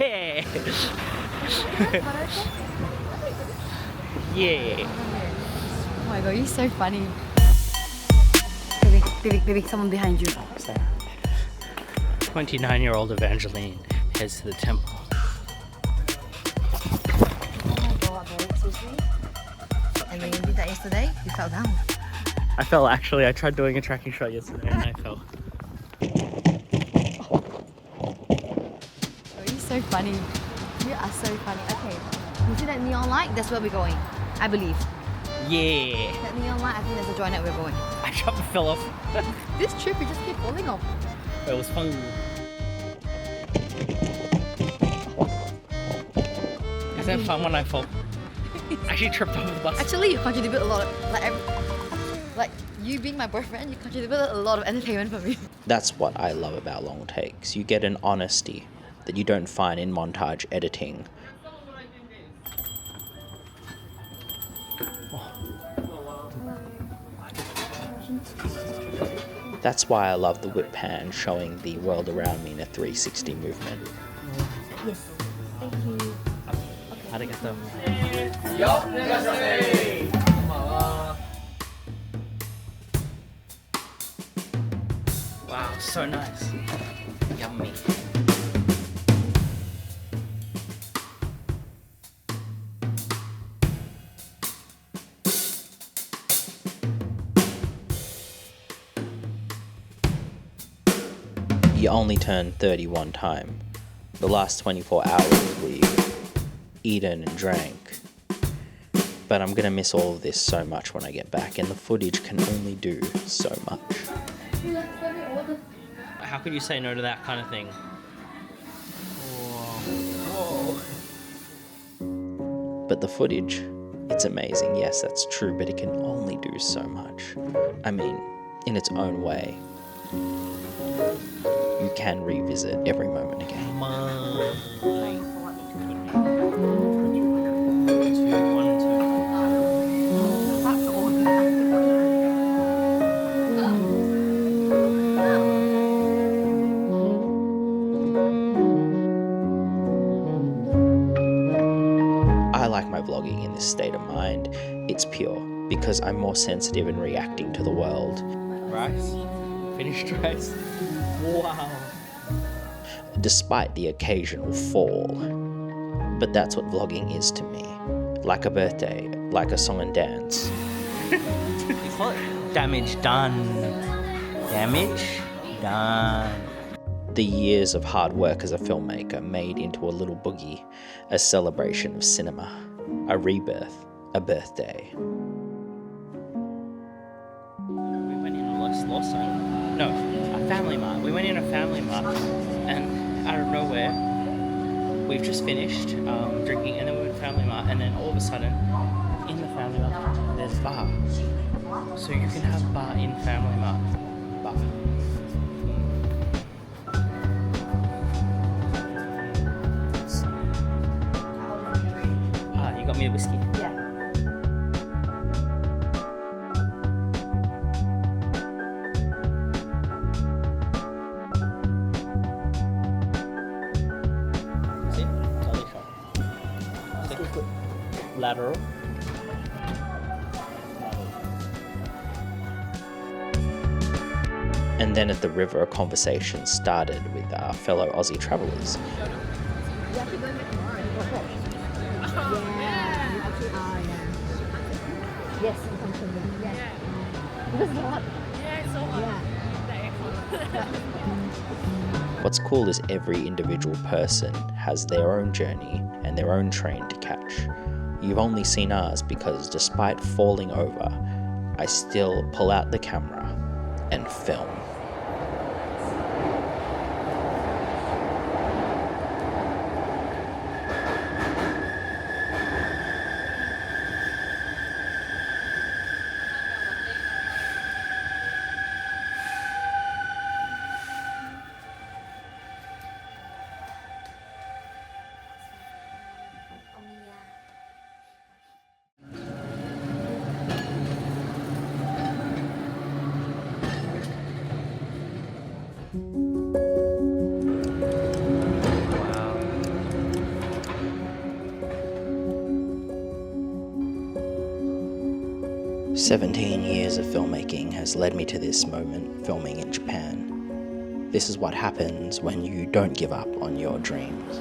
Yeah. Yeah. Oh my god, you're so funny. Baby, someone behind you. 29-year-old Evangeline heads to the temple. Oh my god, babe, seriously? And when you did that yesterday, you fell down. I fell actually. I tried doing a tracking shot yesterday and I fell. Oh, you're so funny. You are so funny. Okay, you see that neon light? That's where we're going, I believe. Yeah. That neon light, I think that's the joint that we're going. I dropped and fell off. This trip, we just keep falling off. It was fun. Isn't it fun when I fall? I actually tripped over the bus. Actually, you contribute a lot of, like you being my boyfriend, you contribute a lot of entertainment for me. That's what I love about long takes. You get an honesty that you don't find in montage editing. That's why I love the whip pan showing the world around me in a 360 movement. Yes. Thank you. Arigato. Wow, so nice. Yummy. You only turn 30 one time. The last 24 hours we eaten and drank. But I'm gonna miss all of this so much when I get back, and the footage can only do so much. How could you say no to that kind of thing? Whoa. But the footage, it's amazing. Yes, that's true, but it can only do so much. I mean, in its own way. You can revisit every moment again. I like my vlogging in this state of mind. It's pure, because I'm more sensitive and reacting to the world. Rice? Finished rice? Wow. Despite the occasional fall. But that's what vlogging is to me. Like a birthday, like a song and dance. You call it damage done. Damage done. The years of hard work as a filmmaker made into a little boogie, a celebration of cinema, a rebirth, a birthday. We went in a Lawson. No, a Family Mart. We went in a Family Mart and out of nowhere, we've just finished drinking and then we went to Family Mart and then all of a sudden, in the Family Mart, there's bar. So you can have bar in Family Mart. Bar. You got me a whiskey? Yeah. See? Totally shot. See? Lateral. And then at the river, a conversation started with our fellow Aussie travellers. Yes, you can come in. Yeah. Because it's hot. Yeah, it's so hot. What's cool is every individual person has their own journey and their own train to catch. You've only seen ours because despite falling over, I still pull out the camera and film. 17 years of filmmaking has led me to this moment filming in Japan. This is what happens when you don't give up on your dreams.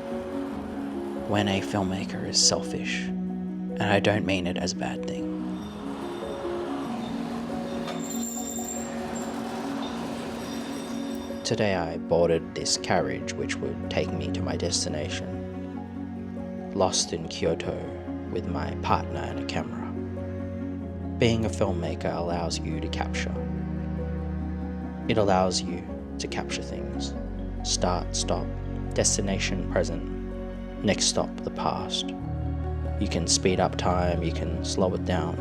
When a filmmaker is selfish, and I don't mean it as a bad thing. Today I boarded this carriage which would take me to my destination. Lost in Kyoto with my partner and a camera. Being a filmmaker allows you to capture. It allows you to capture things. Start, stop, destination, present, next stop, the past. You can speed up time, you can slow it down.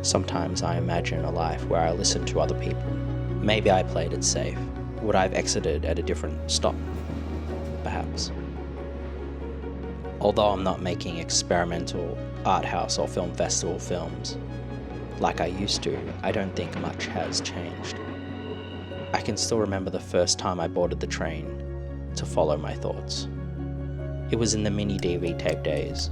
Sometimes I imagine a life where I listen to other people. Maybe I played it safe. Would I have exited at a different stop? Perhaps. Although I'm not making experimental, art house or film festival films like I used to, I don't think much has changed. I can still remember the first time I boarded the train to follow my thoughts. It was in the mini DV tape days.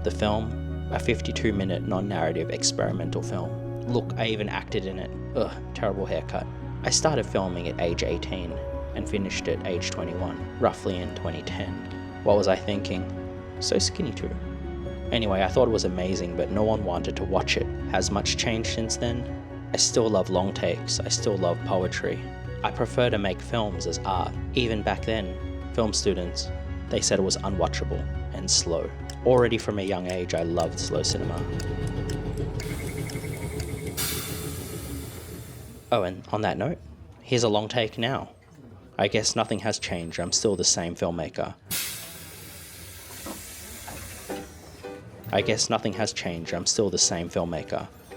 The film, a 52-minute non-narrative experimental film. Look, I even acted in it. Ugh, terrible haircut. I started filming at age 18 and finished at age 21, roughly in 2010. What was I thinking? So skinny too. Anyway, I thought it was amazing, but no one wanted to watch it. Has much changed since then? I still love long takes, I still love poetry. I prefer to make films as art. Even back then, film students, they said it was unwatchable and slow. Already from a young age, I loved slow cinema. Oh, and on that note, here's a long take now. I guess nothing has changed, I'm still the same filmmaker.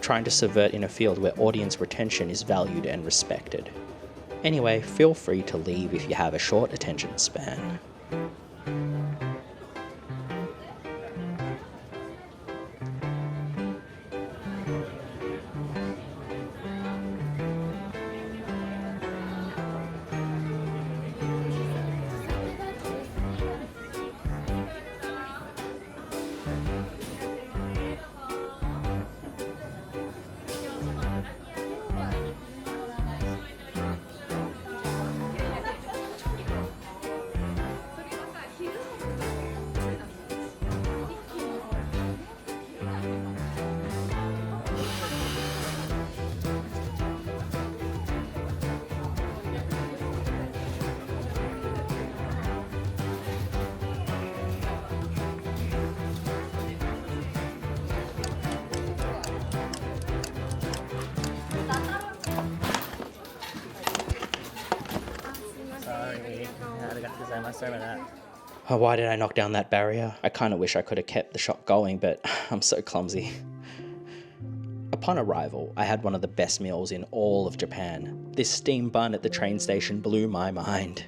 Trying to subvert in a field where audience retention is valued and respected. Anyway, feel free to leave if you have a short attention span. Oh, why did I knock down that barrier? I kind of wish I could have kept the shot going, but I'm so clumsy. Upon arrival, I had one of the best meals in all of Japan. This steam bun at the train station blew my mind.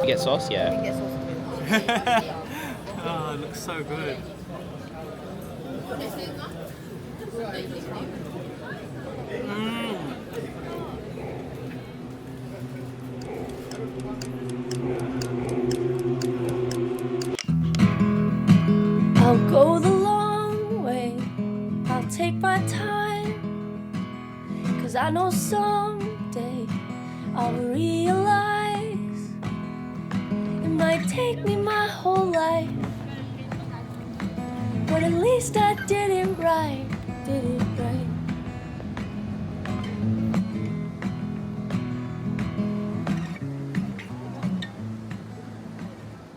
You get sauce? Yeah. You get sauce. Oh, it looks so good. I'll go the long way, I'll take my time, 'cause I know someday I'll realize it might take me my whole life, but at least I did it right, did it right.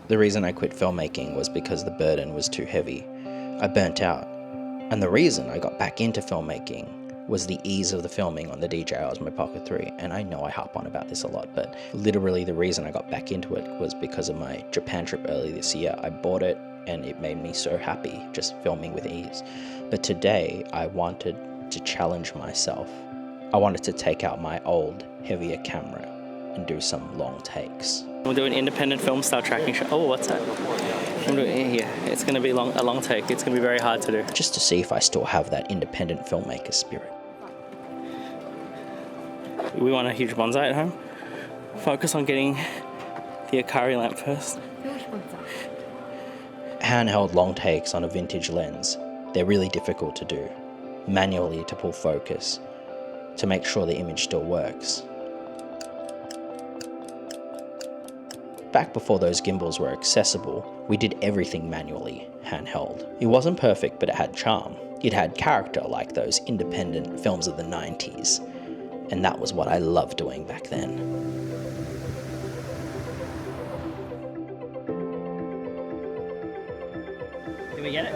The reason I quit filmmaking was because the burden was too heavy. I burnt out. And the reason I got back into filmmaking was the ease of the filming on the DJI Osmo Pocket 3. And I know I harp on about this a lot, but literally the reason I got back into it was because of my Japan trip early this year. I bought it and it made me so happy just filming with ease. But today I wanted to challenge myself. I wanted to take out my old, heavier camera and do some long takes. We'll do an independent film style tracking shot. Oh, what's that? Yeah, it's going to be a long take. It's going to be very hard to do. Just to see if I still have that independent filmmaker spirit. We want a huge bonsai at home. Focus on getting the Akari lamp first. Handheld long takes on a vintage lens. They're really difficult to do. Manually to pull focus, to make sure the image still works. Back before those gimbals were accessible, we did everything manually, handheld. It wasn't perfect, but it had charm. It had character like those independent films of the 90s. And that was what I loved doing back then. Did we get it?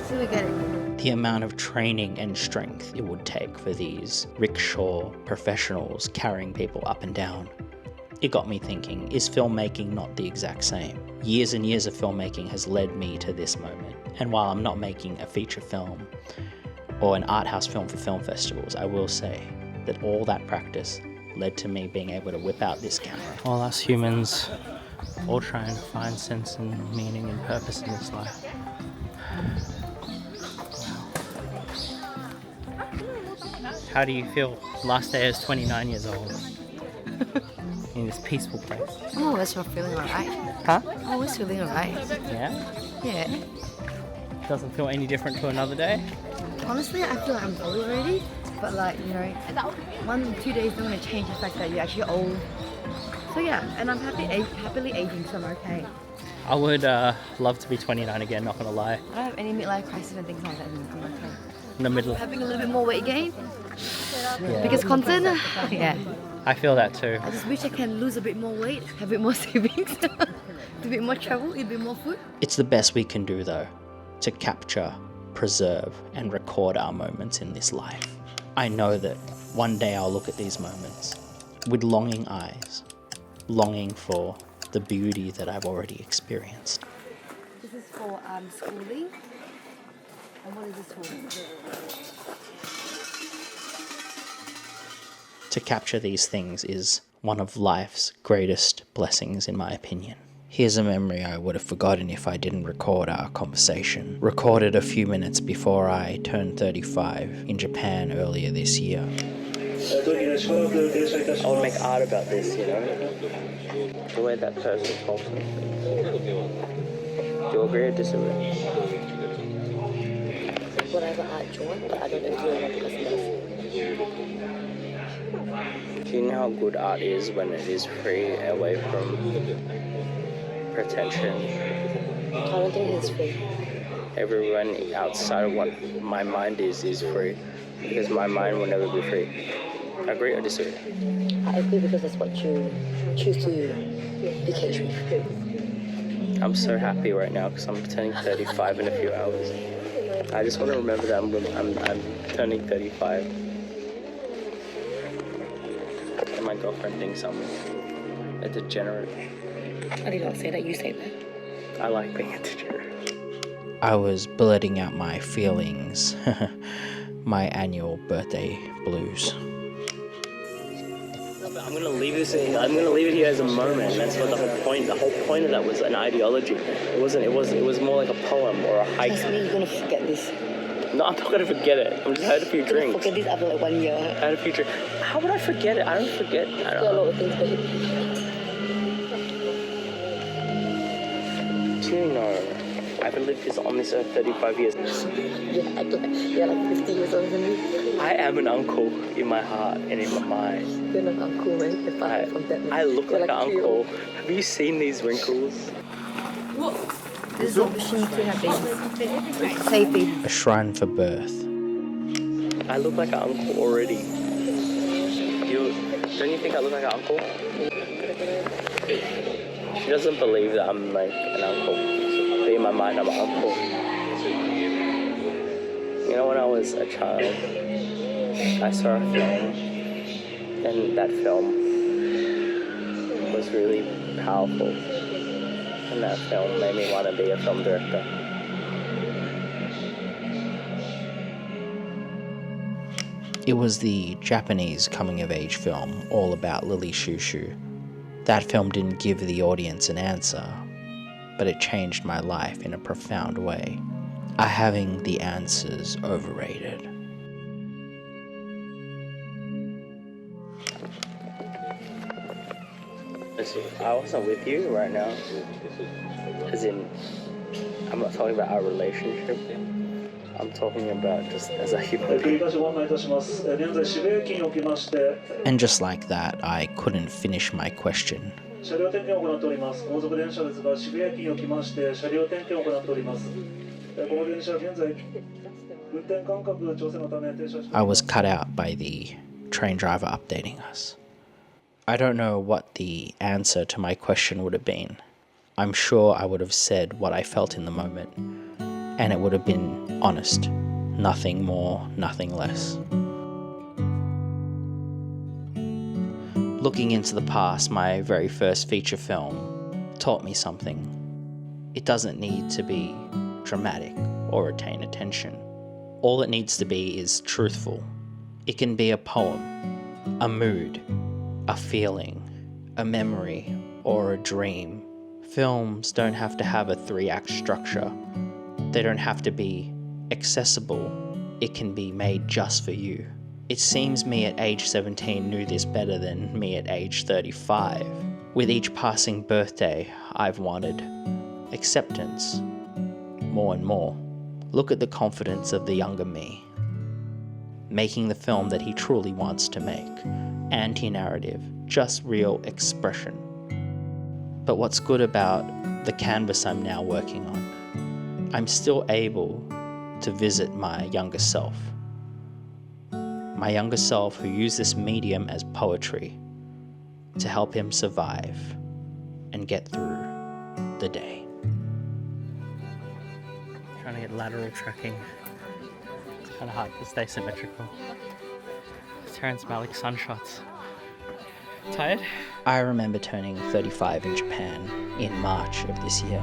So we get it. The amount of training and strength it would take for these rickshaw professionals carrying people up and down. It got me thinking, is filmmaking not the exact same? Years and years of filmmaking has led me to this moment. And while I'm not making a feature film or an art house film for film festivals, I will say that all that practice led to me being able to whip out this camera. All us humans, all trying to find sense and meaning and purpose in this life. How do you feel last day as 29 years old? In this peaceful place? I'm always feeling alright. Huh? I'm always feeling alright. Yeah? Yeah. Doesn't feel any different to another day? Honestly, I feel like I'm old already. But like, you know, 1-2 days don't want to change the fact that you're actually old. So yeah, and I'm happily aging, so I'm okay. I would love to be 29 again, not gonna lie. I don't have any midlife crisis and things like that. I'm okay. In the middle. Having a little bit more weight gain. Yeah. Because content, yeah. I feel that too. I just wish I can lose a bit more weight, have a bit more savings, a bit more travel, eat a bit more food. It's the best we can do though, to capture, preserve, and record our moments in this life. I know that one day I'll look at these moments with longing eyes, longing for the beauty that I've already experienced. This is for schooling. And what is this for? To capture these things is one of life's greatest blessings, in my opinion. Here's a memory I would have forgotten if I didn't record our conversation. Recorded a few minutes before I turned 35 in Japan earlier this year. I would make art about this, you know? The way that person talks. Do you agree or disagree? Whatever art you want, but I don't agree with what person does. Do you know how good art is when it is free, away from pretension? I don't think it's free. Everyone outside of what my mind is free, because my mind will never be free. Agree or disagree? I agree because that's what you choose to be caged with. I'm so happy right now because I'm turning 35 in a few hours. I just want to remember that I'm turning 35. And my girlfriend thinks I'm a degenerate. I did not say that, you say that. I like being a degenerate. I was blurting out my feelings, my annual birthday blues. I'm gonna leave this in. I'm gonna leave it here as a moment. That's what the whole point of that was an ideology. It was more like a poem or a haiku. Trust me, you're gonna forget this. No, I'm not gonna forget it. I'm just had a few drinks. Forget this after like 1 year. I had a few drinks. How would I forget it? I don't forget. I don't a lot of things, but do you know? I've lived on this earth 35 years. yeah, I thought you're like 50 years older than me. I am an uncle in my heart and in my mind. You're not an uncle, man. You're far from that, man. I look You're like an uncle. 3 Have you seen these wrinkles? This is a machine to have babies. Save babies. A shrine for birth. I look like an uncle already. Don't you think I look like an uncle? She doesn't believe that I'm like an uncle. But in my mind, I'm an uncle. You know, when I was a child, I saw a film, and that film was really powerful. And that film made me want to be a film director. It was the Japanese coming-of-age film all about Lily Shushu. That film didn't give the audience an answer, but it changed my life in a profound way. Are having the answers overrated? I wasn't with you right now. As in, I'm not talking about our relationship. I'm talking about just as a human being. And just like that, I couldn't finish my question. I was cut out by the train driver updating us. I don't know what the answer to my question would have been. I'm sure I would have said what I felt in the moment, and it would have been honest. Nothing more, nothing less. Looking into the past, my very first feature film taught me something. It doesn't need to be dramatic or attain attention. All it needs to be is truthful. It can be a poem, a mood, a feeling, a memory, or a dream. Films don't have to have a 3-act structure. They don't have to be accessible. It can be made just for you. It seems me at age 17 knew this better than me at age 35. With each passing birthday, I've wanted acceptance more and more. Look at the confidence of the younger me, making the film that he truly wants to make. Anti-narrative, just real expression. But what's good about the canvas I'm now working on, I'm still able to visit my younger self. My younger self who used this medium as poetry to help him survive and get through the day. Trying to get lateral tracking. It's kind of hard to stay symmetrical. Terrence Malick sunshots. Tired? I remember turning 35 in Japan in March of this year.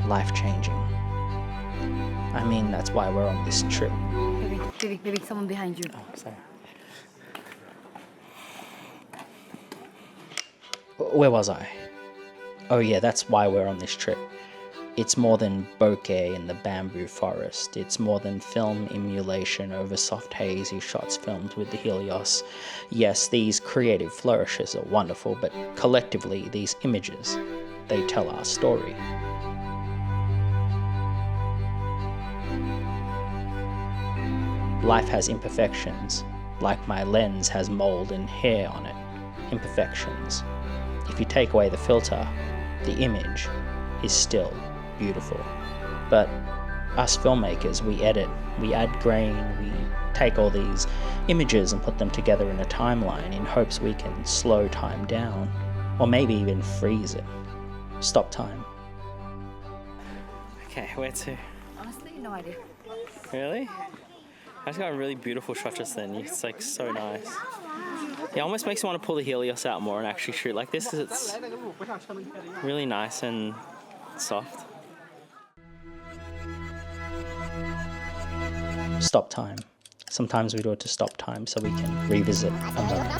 Life-changing. I mean, that's why we're on this trip. Maybe someone behind you. Oh, sorry. Where was I? Oh yeah, that's why we're on this trip. It's more than bokeh in the bamboo forest. It's more than film emulation over soft hazy shots filmed with the Helios. Yes, these creative flourishes are wonderful, but collectively these images, they tell our story. Life has imperfections, like my lens has mold and hair on it. Imperfections. If you take away the filter, the image is still beautiful. But us filmmakers, we edit, we add grain, we take all these images and put them together in a timeline in hopes we can slow time down, or maybe even freeze it. Stop time. Okay, where to? Honestly, no idea. Really? I just got a really beautiful shot just then. It's like so nice. Yeah, it almost makes me want to pull the Helios out more and actually shoot like this because it's really nice and soft. Stop time. Sometimes we do it to stop time so we can revisit a moment.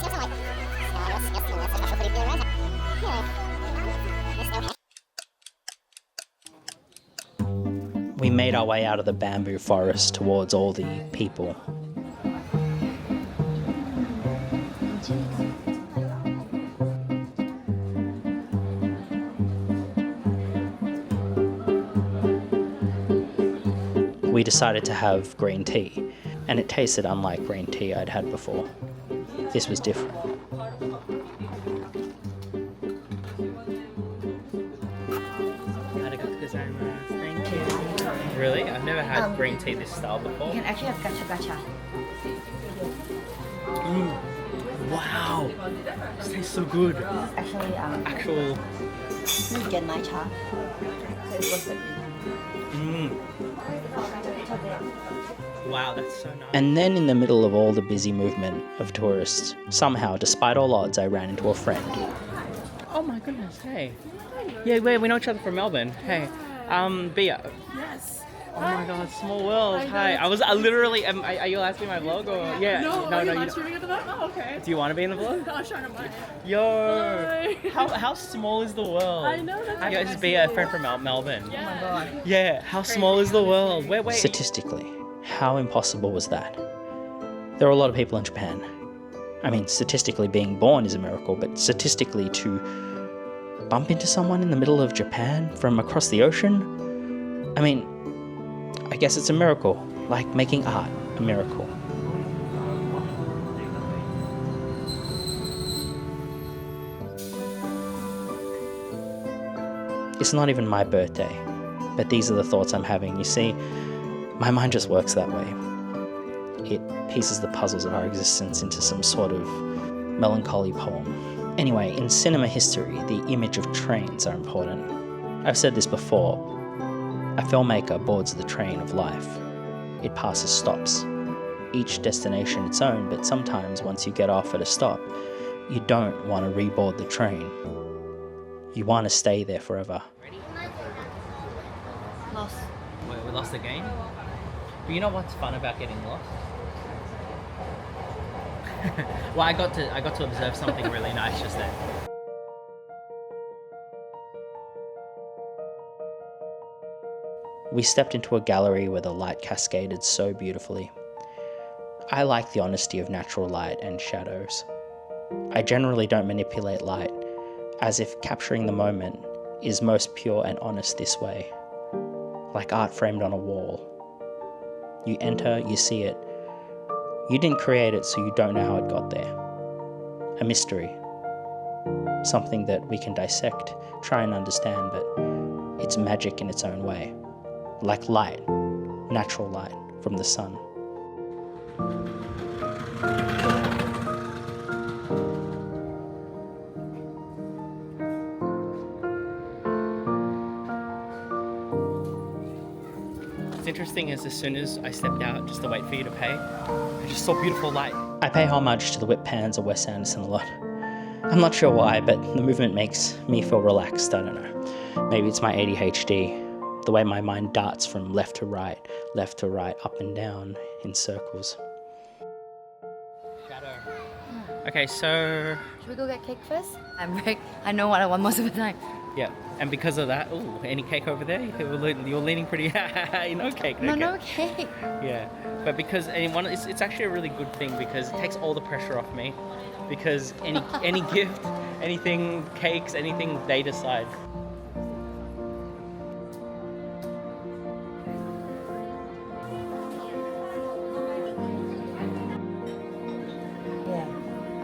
We made our way out of the bamboo forest towards all the people. We decided to have green tea, and it tasted unlike green tea I'd had before. This was different. Thank you. Really? I've never had green tea this style before. You can actually have gacha. Wow! This tastes so good. Actually, Actual. get my cha. So it's worth it. Wow, that's so nice. And then in the middle of all the busy movement of tourists, somehow, despite all odds, I ran into a friend. Oh my goodness, hey. Yeah, we know each other from Melbourne. Hey. Bia. Yes. Oh my god, small world. Hi. I literally, are you asking my vlog or? Yeah. No, you live don't. streaming at the moment? Oh, okay. Do you want to be in the vlog? Gosh, I don't mind. Yo. How small is the world? I know, that's Hi guys, nice it's Bia, a to friend know. from Melbourne. Yeah. Oh my god. Yeah, how small is the world? Wait. Statistically, how impossible was that? There are a lot of people in Japan. I mean, statistically being born is a miracle, but statistically to bump into someone in the middle of Japan from across the ocean? I mean, I guess it's a miracle, like making art a miracle. It's not even my birthday, but these are the thoughts I'm having. You see, my mind just works that way. It pieces the puzzles of our existence into some sort of melancholy poem. Anyway, in cinema history, the image of trains are important. I've said this before. A filmmaker boards the train of life. It passes stops. Each destination its own, but sometimes once you get off at a stop, you don't want to reboard the train. You want to stay there forever. Lost. We lost the game. But you know what's fun about getting lost? Well, I got to observe something really nice just then. We stepped into a gallery where the light cascaded so beautifully. I like the honesty of natural light and shadows. I generally don't manipulate light, as if capturing the moment is most pure and honest this way. Like art framed on a wall. You enter, you see it. You didn't create it, so you don't know how it got there. A mystery. Something that we can dissect, try and understand, but it's magic in its own way. Like light, natural light from the sun. What's interesting is as soon as I stepped out just to wait for you to pay, I just saw beautiful light. I pay homage to the whip pans of Wes Anderson a lot. I'm not sure why, but the movement makes me feel relaxed, I don't know. Maybe it's my ADHD, the way my mind darts from left to right, up and down in circles. Shadow. Okay, so... Should we go get cake first? I know what I want most of the time. Yeah, and because of that, ooh, any cake over there? You're leaning pretty... no cake, No cake. Yeah, but because it's actually a really good thing because it takes all the pressure off me. Because any gift, anything, cakes, anything, they decide. Yeah,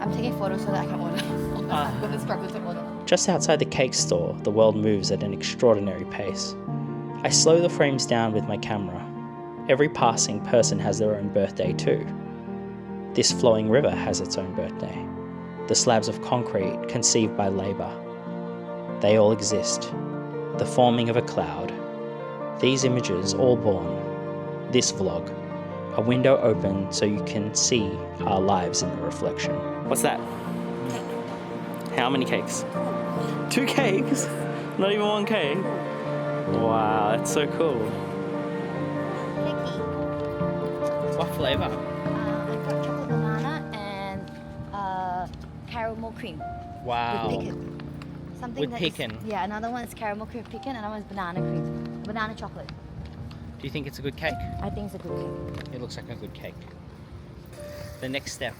I'm taking photos so that I can order. I'm going to struggle to order. Just outside the cake store, the world moves at an extraordinary pace. I slow the frames down with my camera. Every passing person has their own birthday too. This flowing river has its own birthday. The slabs of concrete conceived by labour. They all exist. The forming of a cloud. These images all born. This vlog. A window open so you can see our lives in the reflection. What's that? How many cakes? 2 cakes? Not even 1 cake? Wow, that's so cool. What flavour? I got chocolate banana and caramel cream. Wow. With pecan. Something With that is- pecan? yeah, another one is caramel cream pecan, another one is banana cream. Banana chocolate. Do you think it's a good cake? I think it's a good cake. It looks like a good cake. The next step.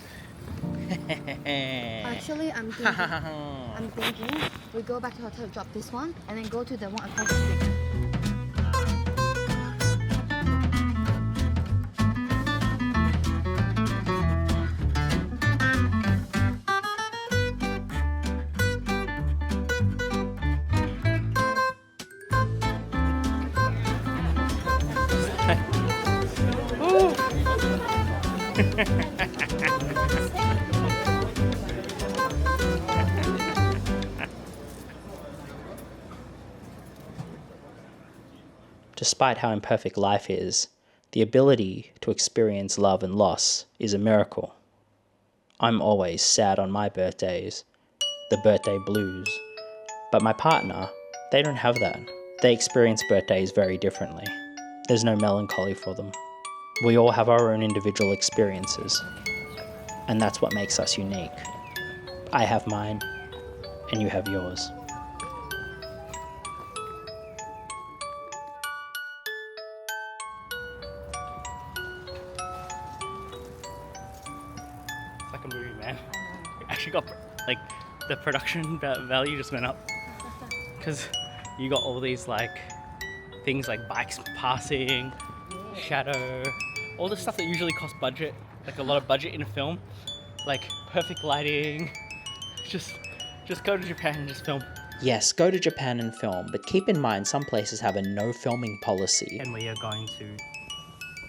Actually, I'm thinking we go back to the hotel, drop this one, and then go to the one across the street. Despite how imperfect life is, the ability to experience love and loss is a miracle. I'm always sad on my birthdays, the birthday blues. But my partner, they don't have that. They experience birthdays very differently. There's no melancholy for them. We all have our own individual experiences, and that's what makes us unique. I have mine, and you have yours. It's like a movie, man. We actually got, like, the production value just went up. because you got all these like things like bikes passing, shadow, all the stuff that usually costs budget, like a lot of budget in a film, like perfect lighting. Just go to Japan and just film. Yes, go to Japan and film, but keep in mind some places have a no filming policy. And we are going to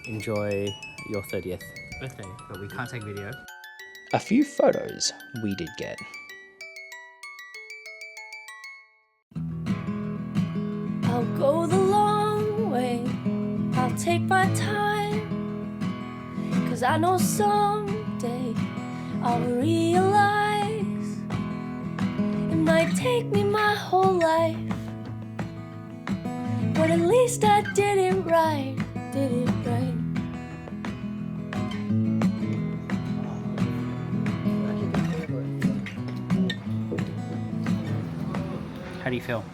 enjoy your 30th birthday, but we can't take video. A few photos we did get. I'll go the long way, I'll take my time, 'cause I know someday I'll realize it might take me my whole life, but at least I did it right, did it right. How do you feel?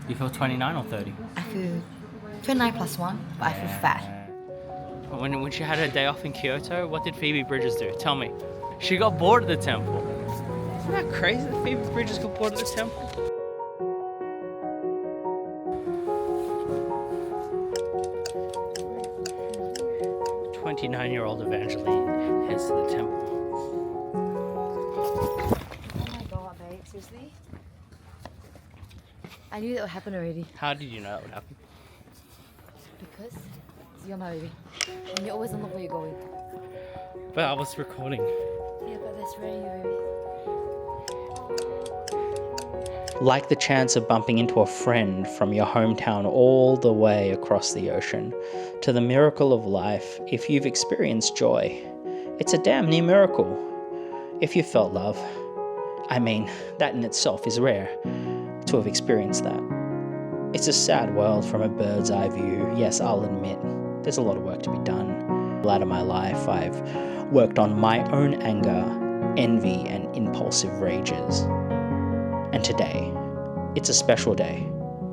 You feel 29 or 30? I feel 29 plus 1, but I feel fat. When she had her day off in Kyoto, what did Phoebe Bridgers do? Tell me. She got bored of the temple. Isn't that crazy that Phoebe Bridgers got bored of the temple? The 29-year-old Evangeline heads to the temple. Oh my god, babe, seriously? I knew that would happen already. How did you know that would happen? Because you're my baby. And you always don't know where you're going. But I was recording. Yeah, but that's very you, baby. Like the chance of bumping into a friend from your hometown all the way across the ocean, to the miracle of life if you've experienced joy. It's a damn near miracle. If you felt love, I mean, that in itself is rare, to have experienced that. It's a sad world from a bird's eye view. Yes, I'll admit, there's a lot of work to be done. Later in my life, I've worked on my own anger, envy, and impulsive rages. And today, it's a special day.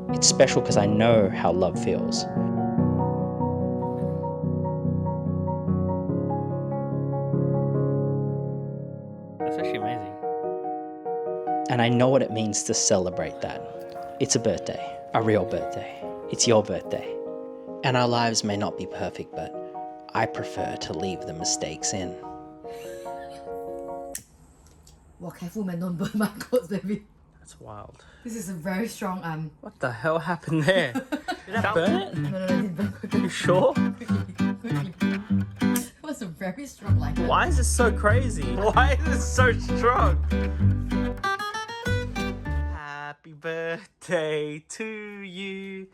It's special because I know how love feels. That's actually amazing. And I know what it means to celebrate that. It's a birthday, a real birthday. It's your birthday. And our lives may not be perfect, but I prefer to leave the mistakes in. Well, careful man, don't burn my clothes, baby. That's wild. This is a very strong What the hell happened there? Did that burn it? No, it didn't burn quickly. You sure? Quickly. It was a very strong light. Why is this so crazy? Why is this so strong? Happy birthday to you.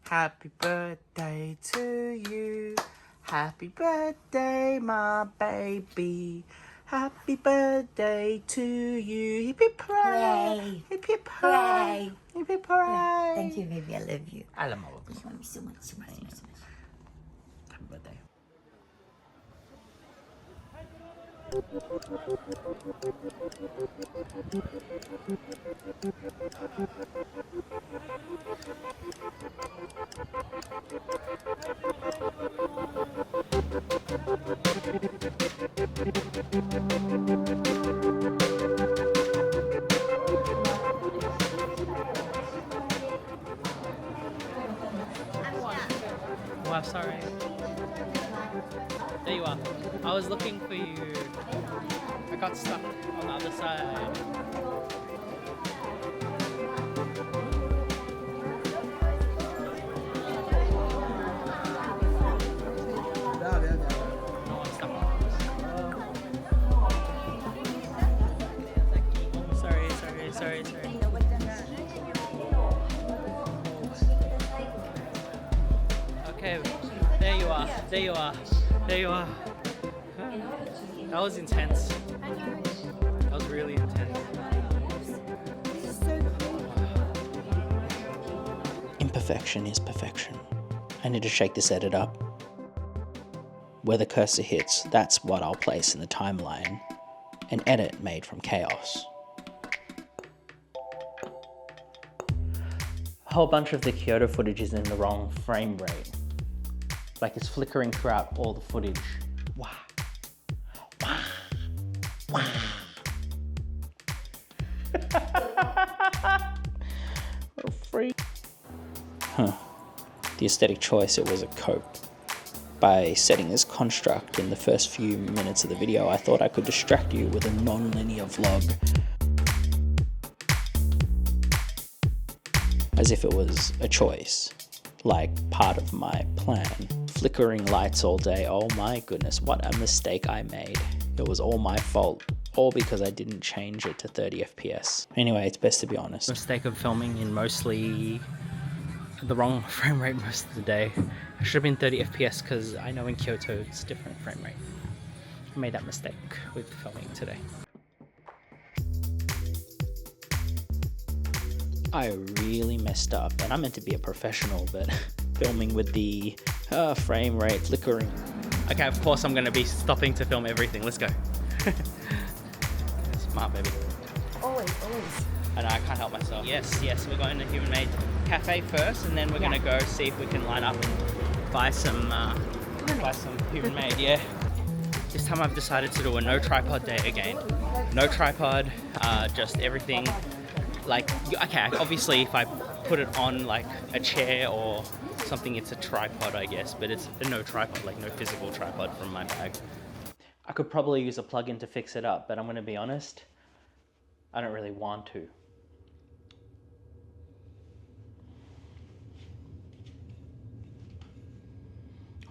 Happy birthday to you. Happy birthday, my baby. Happy birthday to you. Hip hip hooray. Hip hip hooray. Hip hip hooray. Thank you, baby. I love you. I love my baby. You love me so much, so much, so much, so much. Happy birthday. Oh, I'm sorry. There you are. I was looking for you. I got stuck on the other side. No one's stuck. Sorry. Okay, there you are. That was intense. That was really intense. Imperfection is perfection. I need to shake this edit up. Where the cursor hits, that's what I'll place in the timeline. An edit made from chaos. A whole bunch of the Kyoto footage is in the wrong frame rate. Like it's flickering throughout all the footage. Wow. Wow. Wow. free. The aesthetic choice, it was a cope. By setting this construct in the first few minutes of the video, I thought I could distract you with a non-linear vlog. As if it was a choice, like part of my plan. Flickering lights all day, oh my goodness, what a mistake I made. It was all my fault, all because I didn't change it to 30 FPS. Anyway, it's best to be honest. Mistake of filming in mostly the wrong frame rate most of the day. I should have been 30 FPS because I know in Kyoto it's different frame rate. I made that mistake with filming today. I really messed up, and I'm meant to be a professional, but filming with the frame rate flickering. Okay, of course I'm going to be stopping to film everything. Let's go. Smart, baby. Always. I know, I can't help myself. Yes, we're going to Human Made Cafe first, and then we're going to go see if we can line up and buy some Human Made, yeah. This time I've decided to do a no tripod day again. No tripod, just everything. Like, okay, obviously if I put it on like a chair or something, it's a tripod, I guess, but it's a no tripod, like no physical tripod from my bag. I could probably use a plugin to fix it up, but I'm gonna be honest, I don't really want to.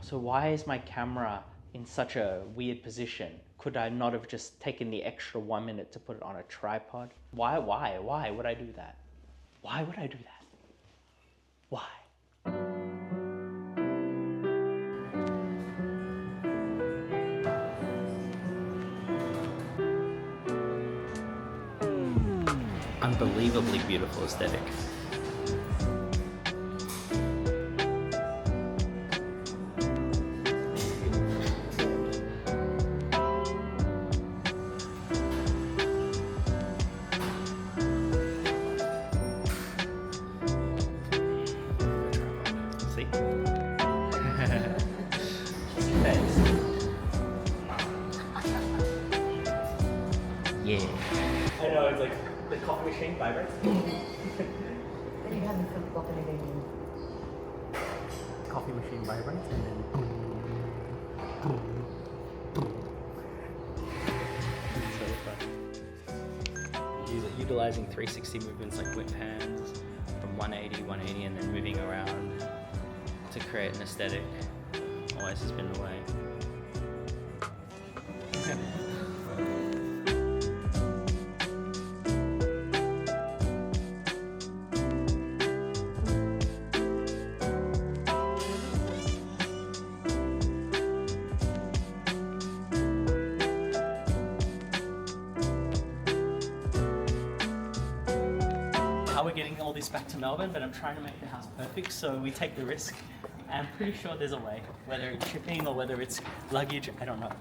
So why is my camera in such a weird position? Could I not have just taken the extra 1 minute to put it on a tripod? Why would I do that? Why would I do that? Why? Unbelievably beautiful aesthetic. See? Yeah. I know, it's like the coffee machine vibrates. Then you have to walk in again. Coffee machine vibrates and then utilizing 360 movements like whip hands from 180, and then moving around to create an aesthetic. Always has been the way. How we're getting all this back to Melbourne, but I'm trying to make the house perfect, so we take the risk. I'm pretty sure there's a way, whether it's shipping or whether it's luggage, I don't know.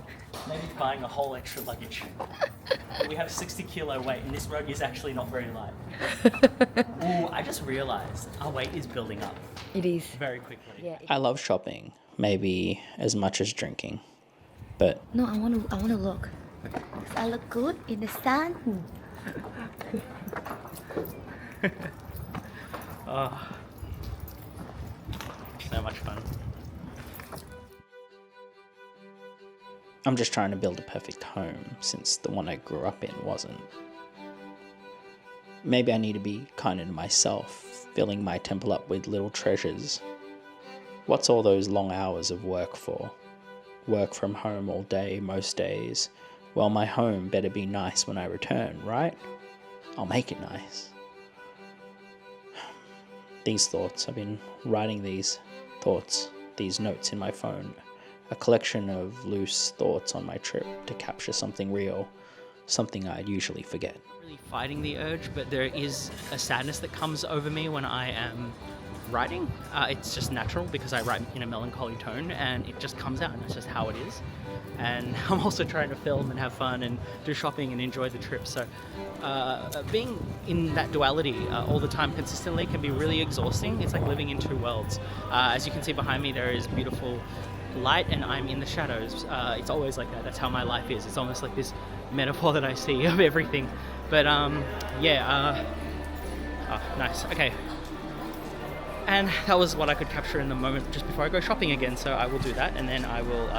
Maybe buying a whole extra luggage. But we have a 60 kilo weight and this rug is actually not very light. Ooh, I just realized our weight is building up. It is. Very quickly. Yeah. I love shopping, maybe as much as drinking, but No, I wanna look. I look good in the sun. Oh, so much fun. I'm just trying to build a perfect home since the one I grew up in wasn't. Maybe I need to be kinder to myself, filling my temple up with little treasures. What's all those long hours of work for? Work from home all day, most days. Well, my home better be nice when I return, right? I'll make it nice. These thoughts, I've been writing these thoughts, these notes in my phone. A collection of loose thoughts on my trip to capture something real, something I'd usually forget. Really fighting the urge, but there is a sadness that comes over me when I am writing. It's just natural because I write in a melancholy tone and it just comes out and that's just how it is. And I'm also trying to film and have fun and do shopping and enjoy the trip. So being in that duality all the time consistently can be really exhausting. It's like living in two worlds. As you can see behind me, there is beautiful light and I'm in the shadows. It's always like that. That's how my life is. It's almost like this metaphor that I see of everything. But yeah, oh, nice. Okay. And that was what I could capture in the moment just before I go shopping again. So I will do that, and then I will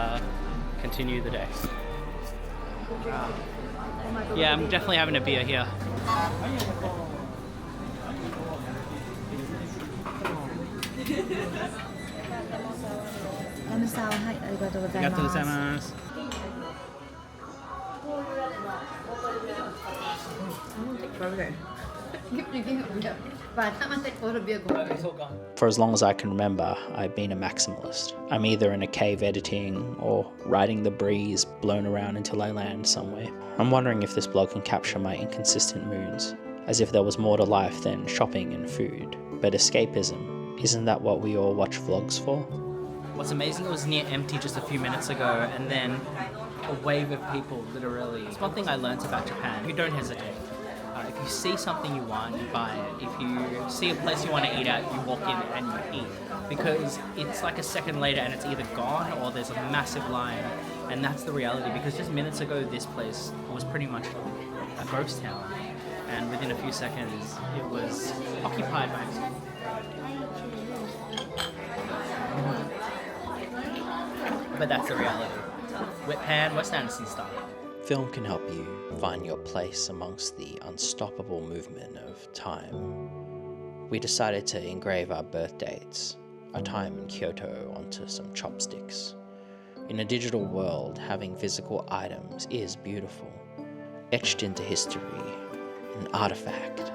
continue the day. Yeah, I'm definitely having a beer here. For as long as I can remember, I've been a maximalist. I'm either in a cave editing or riding the breeze blown around until I land somewhere. I'm wondering if this blog can capture my inconsistent moods, as if there was more to life than shopping and food. But escapism, isn't that what we all watch vlogs for? What's amazing, it was near empty just a few minutes ago, and then a wave of people, literally. It's one thing I learned about Japan. You don't hesitate. If you see something you want, you buy it. If you see a place you want to eat at, you walk in and you eat. Because it's like a second later and it's either gone or there's a massive line. And that's the reality, because just minutes ago this place was pretty much a ghost town. And within a few seconds it was occupied by But that's the reality. Wet pan, West Anderson style. Film can help you find your place amongst the unstoppable movement of time. We decided to engrave our birth dates, our time in Kyoto, onto some chopsticks. In a digital world, having physical items is beautiful, etched into history, an artifact.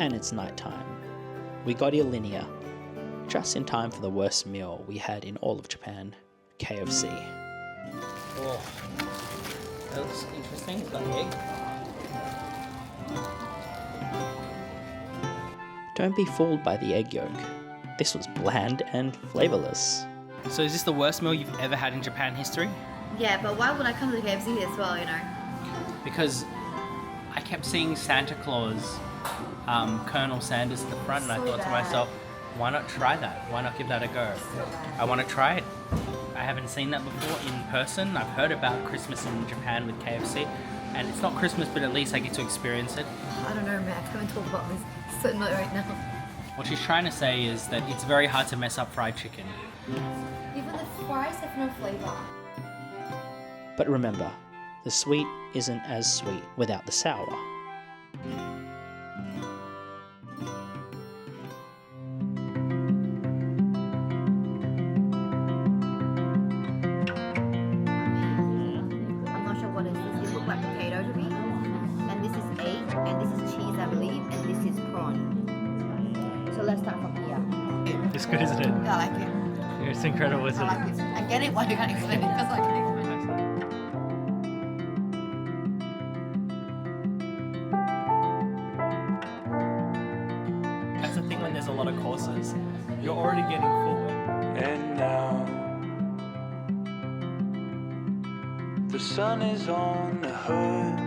And it's nighttime. We got here linear, just in time for the worst meal we had in all of Japan, KFC. Oh, that looks interesting. It's got an egg. Don't be fooled by the egg yolk. This was bland and flavorless. So is this the worst meal you've ever had in Japan history? Yeah, but why would I come to KFC as well, you know? Because I kept seeing Santa Claus, Colonel Sanders at the front, and I thought to myself, why not try that? Why not give that a go? I want to try it. I haven't seen that before in person. I've heard about Christmas in Japan with KFC, and it's not Christmas, but at least I get to experience it. I don't know, man. I can't talk about this so much right now. What she's trying to say is that it's very hard to mess up fried chicken. Even the fries have no flavor. But remember, the sweet isn't as sweet without the sour. I'm not sure what is this. It looks like potato to me. And this is egg, and this is cheese, I believe, and this is prawn. So let's start from here. It's good, isn't it? Yeah, I like it. It's incredible, isn't I like it. I get it why you can't explain it, because I can explain it. That's the thing when there's a lot of courses. You're already getting full. And now the sun is on the hood,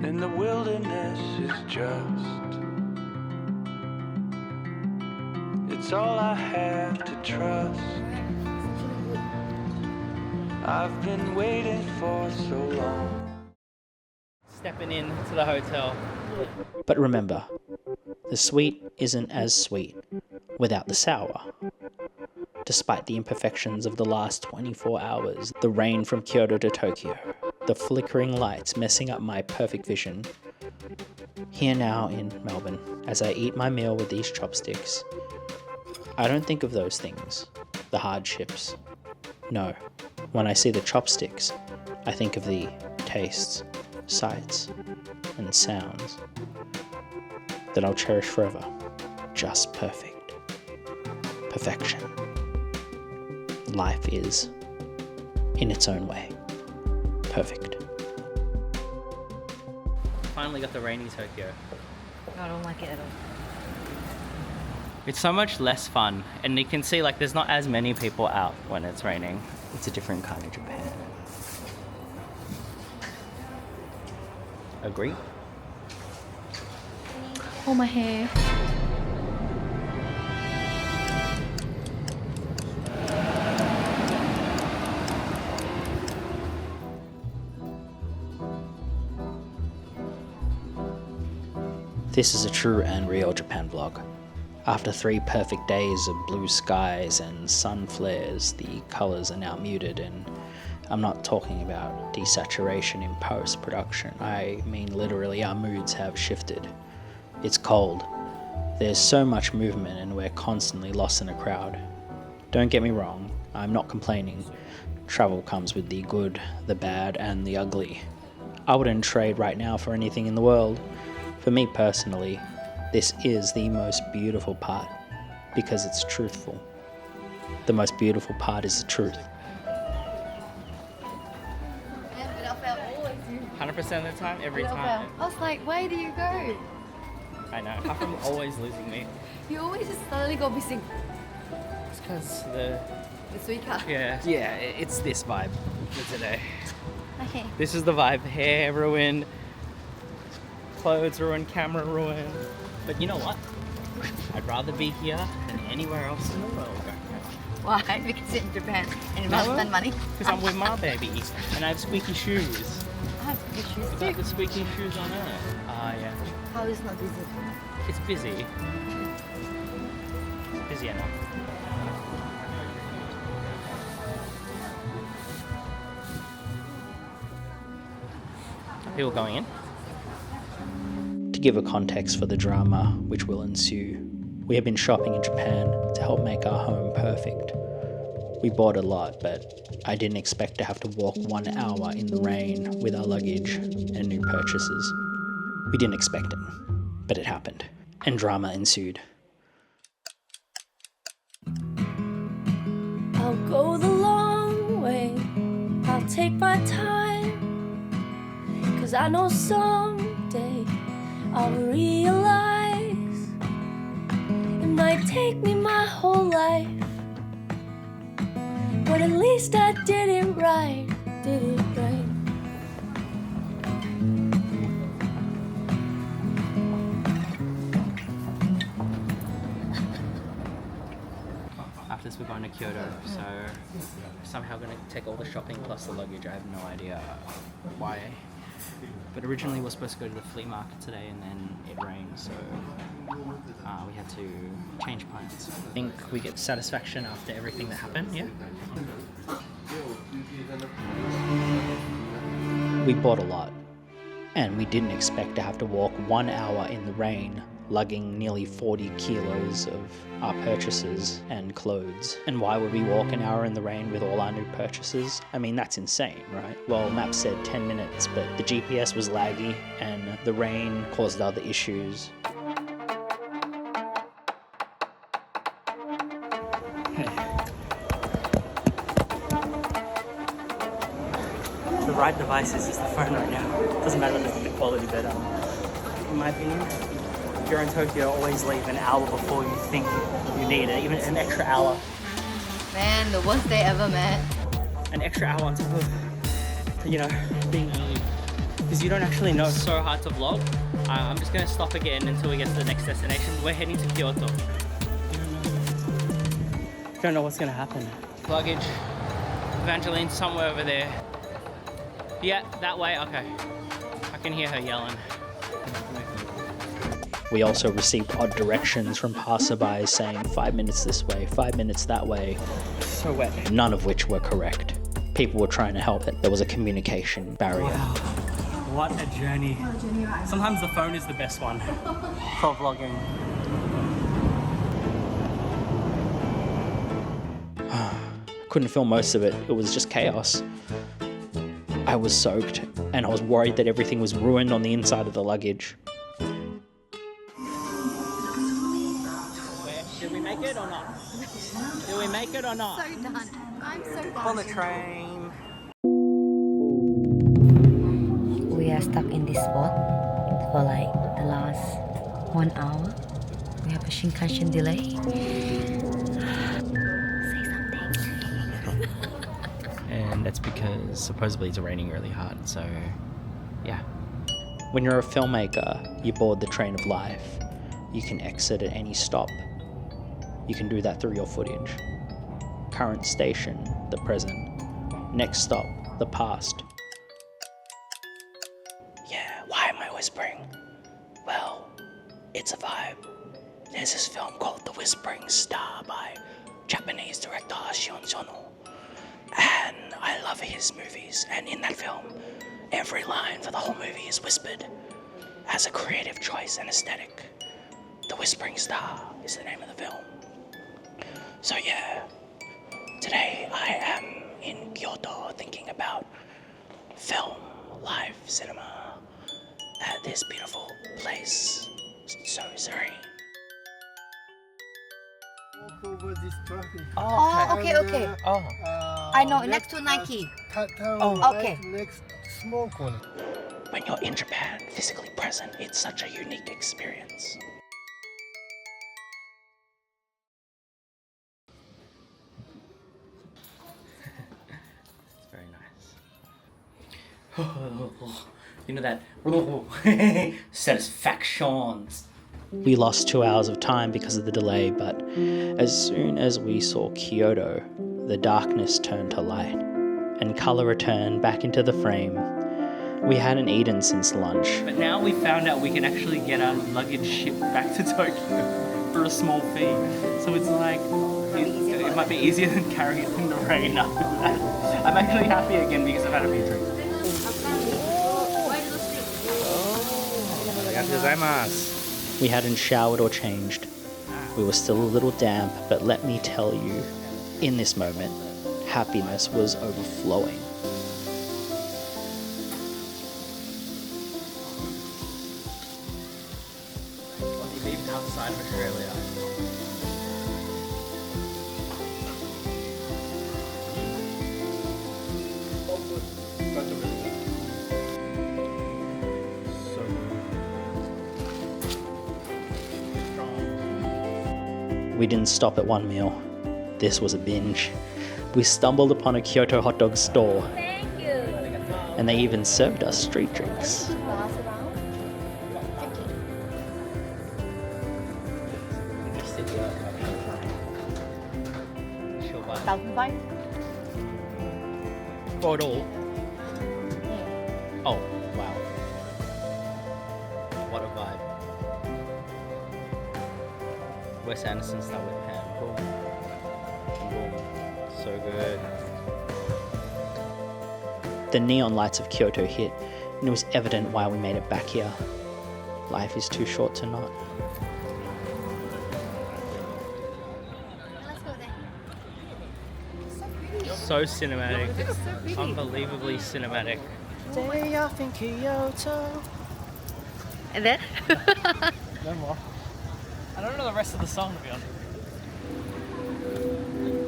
and the wilderness is just, it's all I have to trust. I've been waiting for so long. Stepping in to the hotel. But remember, the sweet isn't as sweet without the sour. Despite the imperfections of the last 24 hours, the rain from Kyoto to Tokyo, the flickering lights messing up my perfect vision, here now in Melbourne, as I eat my meal with these chopsticks, I don't think of those things, the hardships. No, when I see the chopsticks, I think of the tastes, sights, and sounds that I'll cherish forever. Just perfect. Perfection. Life is, in its own way, perfect. Finally got the rainy Tokyo. I don't like it at all. It's so much less fun, and you can see like there's not as many people out when it's raining. It's a different kind of Japan. Agree? Oh, my hair. This is a true and real Japan vlog. After 3 perfect days of blue skies and sun flares, the colours are now muted, and I'm not talking about desaturation in post-production. I mean literally our moods have shifted. It's cold. There's so much movement and we're constantly lost in a crowd. Don't get me wrong, I'm not complaining. Travel comes with the good, the bad and the ugly. I wouldn't trade right now for anything in the world. For me personally, this is the most beautiful part because it's truthful. The most beautiful part is the truth. 100% of the time, every time. I was like, where do you go? I know. How come always losing me? You always just suddenly go missing. It's because This week, huh? yeah, it's this vibe for today. Okay. This is the vibe. Hair ruined, clothes ruined, camera ruined. But you know what? I'd rather be here than anywhere else in the world right now. Why? Because it's in Japan and you must spend money. Because I'm with my baby and I have squeaky shoes. I have good shoes It's too. like the squeaky shoes on earth. Ah, yeah. How is not busy? It's busy. Busy enough. People going in? To give a context for the drama which will ensue, we have been shopping in Japan to help make our home perfect. We bought a lot, but I didn't expect to have to walk 1 hour in the rain with our luggage and new purchases. We didn't expect it, but it happened, and drama ensued. I'll go the long way, I'll take my time, 'cause I know someday I'll realize it might take me my whole life, but at least I did it right, After this we're going to Kyoto, so somehow going to take all the shopping plus the luggage. I have no idea why. But originally we were supposed to go to the flea market today and then it rained, so we had to change plans. I think we get satisfaction after everything that happened, yeah? We bought a lot, and we didn't expect to have to walk 1 hour in the rain, lugging nearly 40 kilos of our purchases and clothes. And why would we walk an hour in the rain with all our new purchases? I mean, that's insane, right? Well, Maps said 10 minutes, but the GPS was laggy and the rain caused other issues. The right device is just the phone right now. Doesn't matter the quality, but in my opinion, if you're in Tokyo, always leave an hour before you think you need it, even an extra hour. Man, the worst day ever, man. An extra hour on top of, you know, being early. Because you don't actually know. It's so hard to vlog. I'm just going to stop again until we get to the next destination. We're heading to Kyoto. Don't know what's going to happen. Luggage. Evangeline somewhere over there. Yeah, that way, okay. I can hear her yelling. We also received odd directions from passerbys saying 5 minutes this way, 5 minutes that way. So wet. None of which were correct. People were trying to help it. There was a communication barrier. Wow. What a journey. Sometimes the phone is the best one for vlogging. Couldn't film most of it. It was just chaos. I was soaked and I was worried that everything was ruined on the inside of the luggage. Did we make it or not? Did we make it or not? So done. I'm so done. On the train. We are stuck in this spot for like the last 1 hour. We have a Shinkansen delay. Say something. And that's because supposedly it's raining really hard, so yeah. When you're a filmmaker, you board the train of life. You can exit at any stop. You can do that through your footage. Current station, the present. Next stop, the past. Yeah, why am I whispering? Well, It's a vibe. There's this film called The Whispering Star by Japanese director Shion Sono. And I love his movies. And in that film, every line for the whole movie is whispered as a creative choice and aesthetic. The Whispering Star is the name of the film. So yeah, today I am in Kyoto thinking about film, live cinema at this beautiful place. So serene. Walk over this traffic. Oh, okay. Oh. I know, next to Nike. Okay. Next small corner. When you're in Japan, physically present, it's such a unique experience. It's very nice. You know that satisfactions. We lost 2 hours of time because of the delay, but as soon as we saw Kyoto, the darkness turned to light, and colour returned back into the frame. We hadn't eaten since lunch. But now we found out we can actually get our luggage shipped back to Tokyo for a small fee. So it's like, it might be easier than carrying it in the rain after that. I'm actually happy again because I've had a few drinks. We hadn't showered or changed. We were still a little damp, but let me tell you, in this moment, happiness was overflowing. Even outside of Australia. We didn't stop at one meal. This was a binge. We stumbled upon a Kyoto hot dog store. Thank you. And they even served us street drinks. For it all? Oh, wow. What a vibe. Wes Anderson style with Pam. Boom. Boom. So good. The neon lights of Kyoto hit, and it was evident why we made it back here. Life is too short to not. So cinematic. Unbelievably cinematic. Day off in Kyoto. And then? No more. I don't know the rest of the song, to be honest.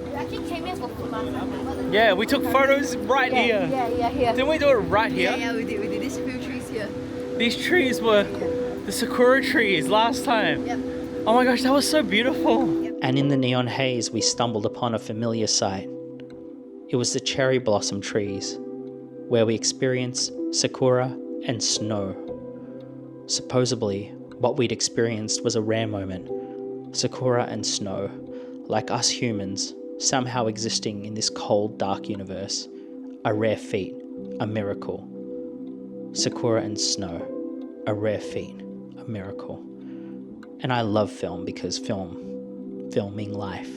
We actually came here for food last time. Yeah, we took photos right here. Yeah, here. Didn't we do it right here? Yeah, we did. We did these few trees here. These trees were the sakura trees last time. Yep. Oh my gosh, that was so beautiful. And in the neon haze, we stumbled upon a familiar sight. It was the cherry blossom trees, where we experienced sakura and snow. Supposedly, what we'd experienced was a rare moment. Sakura and snow, like us humans, somehow existing in this cold, dark universe. A rare feat, a miracle. Sakura and snow, a rare feat, a miracle. And I love film because filming life,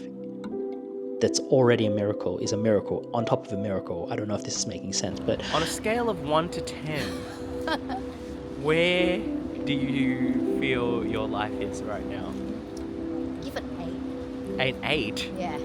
that's already a miracle, is a miracle on top of a miracle. I don't know if this is making sense, but... On a scale of 1 to 10, where do you feel your life is right now? Give it 8? 8? Yeah.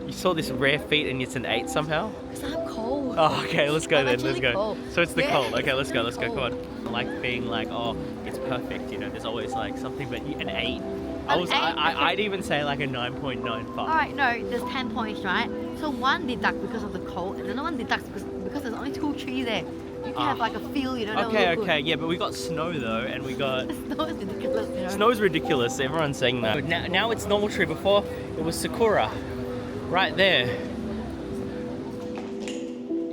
You saw this rare feat and it's an 8 somehow? Because I'm cold. Oh, okay, let's go I'm then, let's actually go. cold. So it's the Yeah, cold. Okay, let's go, it's come cold. on. I like being like, oh, it's perfect, you know, there's always like something, but an 8. I'd even say like a 9.95. Alright, no, there's 10 points, right? So one deduct because of the cold, and another one deducts because there's only 2 trees there. You can have like a feel, you know. Okay, yeah, but we got snow though, and we got... Snow is ridiculous, you know. Snow's ridiculous, everyone's saying that. Now it's normal tree, before it was sakura. Right there.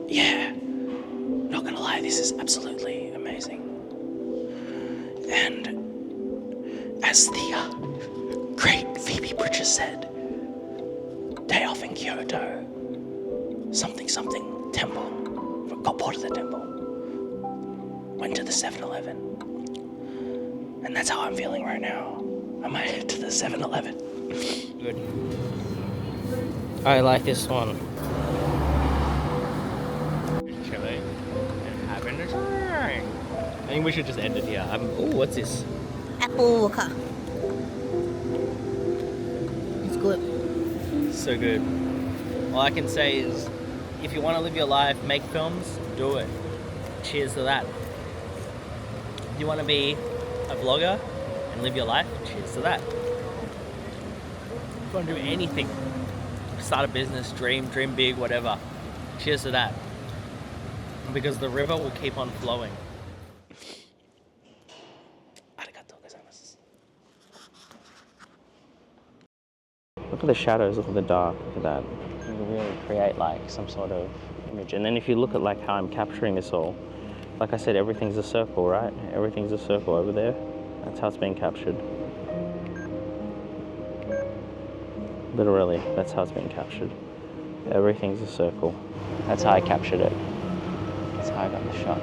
Yeah, not gonna lie, this is absolutely amazing. And as the great Phoebe Bridgers said, day off in Kyoto, something temple, got bored of the temple, went to the 7-Eleven, And that's how I'm feeling right now. I might head to the 7-Eleven. Good. I like this one. Chilling and having a time. I think we should just end it here. Oh, what's this? Apple vodka. It's good. So good. All I can say is, if you want to live your life, make films, do it. Cheers to that. If you want to be a vlogger and live your life, cheers to that. If you want to do anything, start a business, dream big, whatever, cheers to that. Because the river will keep on flowing. Look at the shadows, look at the dark, look at that. You can really create like some sort of image. And then if you look at like how I'm capturing this all, like I said, everything's a circle, right? Everything's a circle over there. That's how it's being captured. Literally, that's how it's being captured. Everything's a circle. That's how I captured it. That's how I got the shot.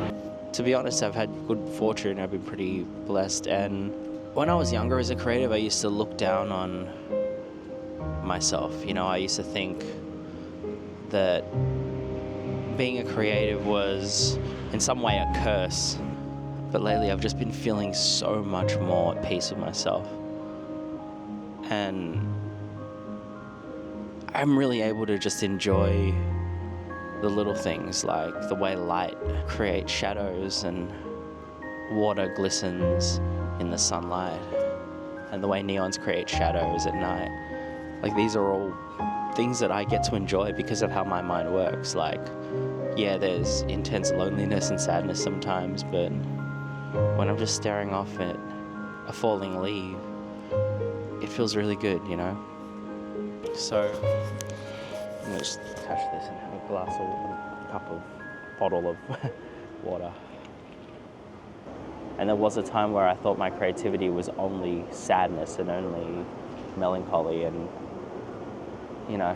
To be honest, I've had good fortune. I've been pretty blessed. And when I was younger as a creative, I used to look down on myself. You know, I used to think that being a creative was in some way a curse. But lately I've just been feeling so much more at peace with myself. And I'm really able to just enjoy the little things, like the way light creates shadows and water glistens in the sunlight, and the way neons create shadows at night. Like, these are all things that I get to enjoy because of how my mind works. Like, yeah, there's intense loneliness and sadness sometimes, but when I'm just staring off at a falling leaf, it feels really good, you know? So, I'm gonna just touch this and have a bottle of water. And there was a time where I thought my creativity was only sadness and only melancholy, and, you know,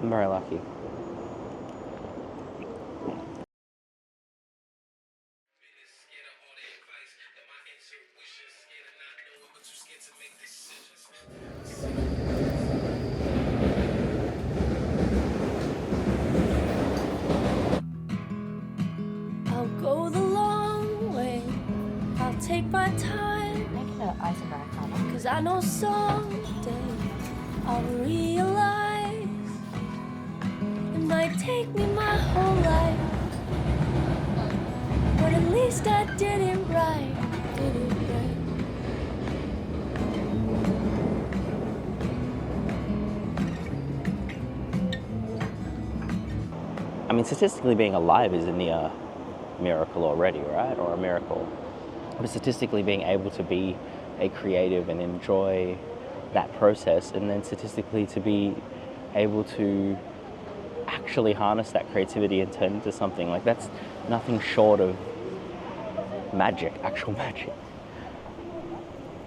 I'm very lucky. I'll go the long way. I'll take my time. Make the ice Americano. 'Cause I know someday I'll realize it might take me my whole life, but at least I did it right. Did it right. I mean, statistically being alive is a near miracle already, right? Or a miracle. But statistically being able to be a creative and enjoy that process, and then statistically to be able to actually harness that creativity and turn it into something, like, that's nothing short of magic, actual magic.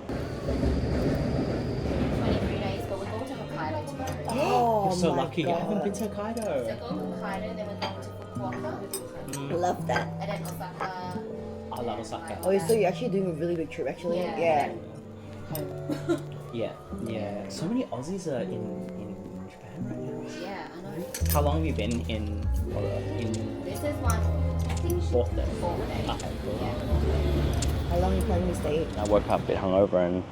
23 days, but we're going to Hokkaido tomorrow. Oh, You're so my lucky. God. I haven't been to Hokkaido. So going to Hokkaido, then we're going to Fukuoka, Love that. and then Osaka. I love Osaka. Oh, so you're actually doing a really big trip, actually? Yeah. Yeah. So many Aussies are in Japan right now. Yeah, I know. How long have you been in This is my, I think, fourth day? fourth day. Okay, cool. Yeah. How long are you planning to stay? I woke up a bit hungover and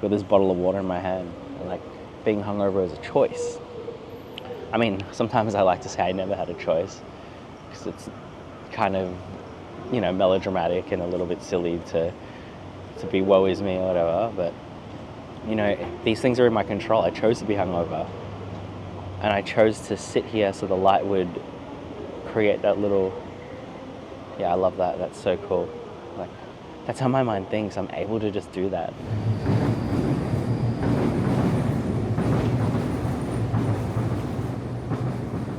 got this bottle of water in my hand. And, like, being hungover is a choice. I mean, sometimes I like to say I never had a choice, because it's kind of, you know, melodramatic and a little bit silly to be woe is me or whatever, but, you know, these things are in my control. I chose to be hungover, and I chose to sit here so the light would create that little, yeah, I love that. That's so cool. Like, that's how my mind thinks. I'm able to just do that.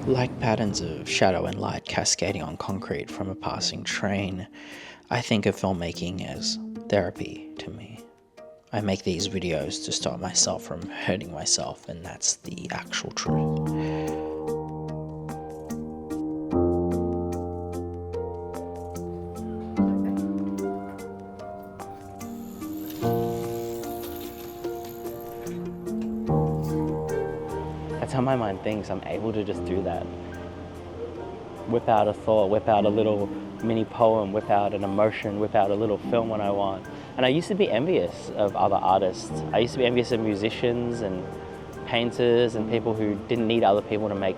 Like patterns of shadow and light cascading on concrete from a passing train, I think of filmmaking as therapy to me. I make these videos to stop myself from hurting myself, and that's the actual truth. That's how my mind thinks. I'm able to just do that. Whip out a thought, whip out a little mini poem, whip out an emotion, whip out a little film when I want. And I used to be envious of other artists. I used to be envious of musicians and painters and people who didn't need other people to make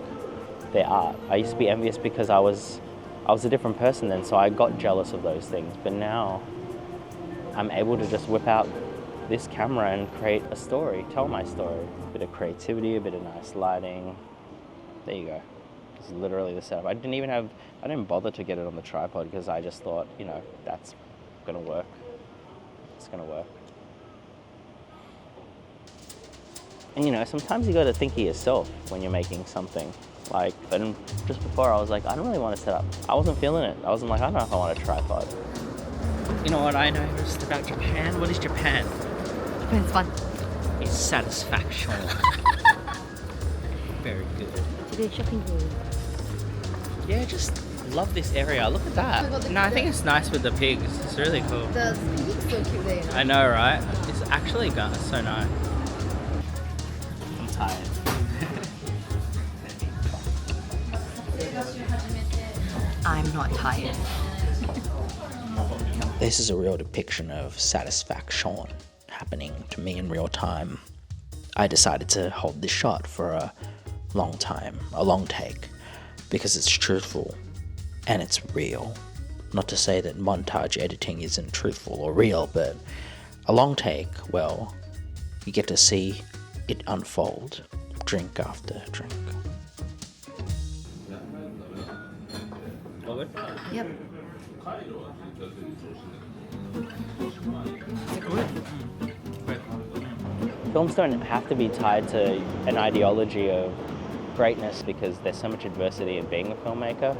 their art. I used to be envious because I was a different person then, so I got jealous of those things. But now I'm able to just whip out this camera and create a story, tell my story. A bit of creativity, a bit of nice lighting. There you go. It's literally the setup. I didn't bother to get it on the tripod because I just thought, you know, that's gonna work. It's gonna work. And you know, sometimes you gotta think of yourself when you're making something. Like, and just before I was like, I don't really want to set up. I wasn't feeling it. I wasn't like, I don't know if I want a tripod. You know what I noticed about Japan? What is Japan? Japan's fun. It's satisfaction. Very good. Today's shopping for you. Yeah, just love this area. Look at that. No, I think it's nice with the pigs. It's really cool. The pig's so cute there, you know? I know, right? It's actually so nice. I'm tired. I'm not tired. This is a real depiction of satisfaction happening to me in real time. I decided to hold this shot for a long time, a long take, because it's truthful and it's real. Not to say that montage editing isn't truthful or real, but a long take, well, you get to see it unfold, drink after drink. All good? Yep. Films don't have to be tied to an ideology of greatness because there's so much adversity in being a filmmaker,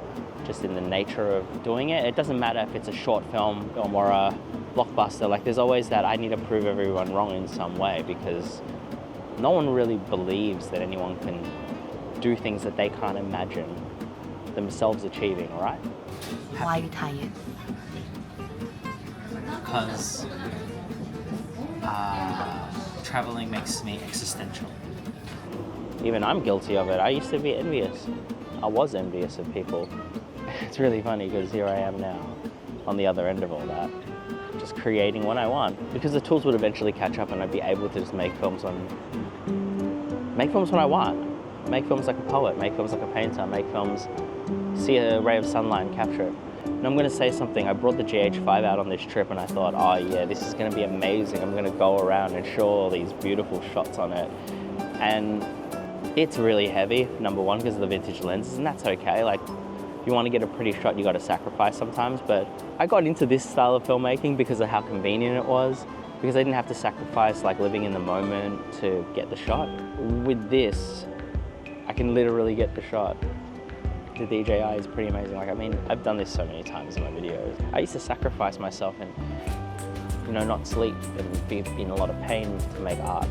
just in the nature of doing it. It doesn't matter if it's a short film or a blockbuster, like there's always that I need to prove everyone wrong in some way because no one really believes that anyone can do things that they can't imagine themselves achieving, right? Why are you tired? Because traveling makes me existential. Even I'm guilty of it. I used to be envious. I was envious of people. It's really funny because here I am now on the other end of all that, just creating what I want. Because the tools would eventually catch up and I'd be able to just make films when I want. Make films like a poet, make films like a painter, make films, see a ray of sunlight and capture it. And I'm going to say something, I brought the GH5 out on this trip and I thought, oh yeah, this is going to be amazing. I'm going to go around and show all these beautiful shots on it. And it's really heavy, number one, because of the vintage lenses, and that's okay. Like, if you want to get a pretty shot, you got to sacrifice sometimes. But I got into this style of filmmaking because of how convenient it was, because I didn't have to sacrifice like living in the moment to get the shot. With this, I can literally get the shot. The DJI is pretty amazing. Like, I mean, I've done this so many times in my videos. I used to sacrifice myself and, you know, not sleep and be in a lot of pain to make art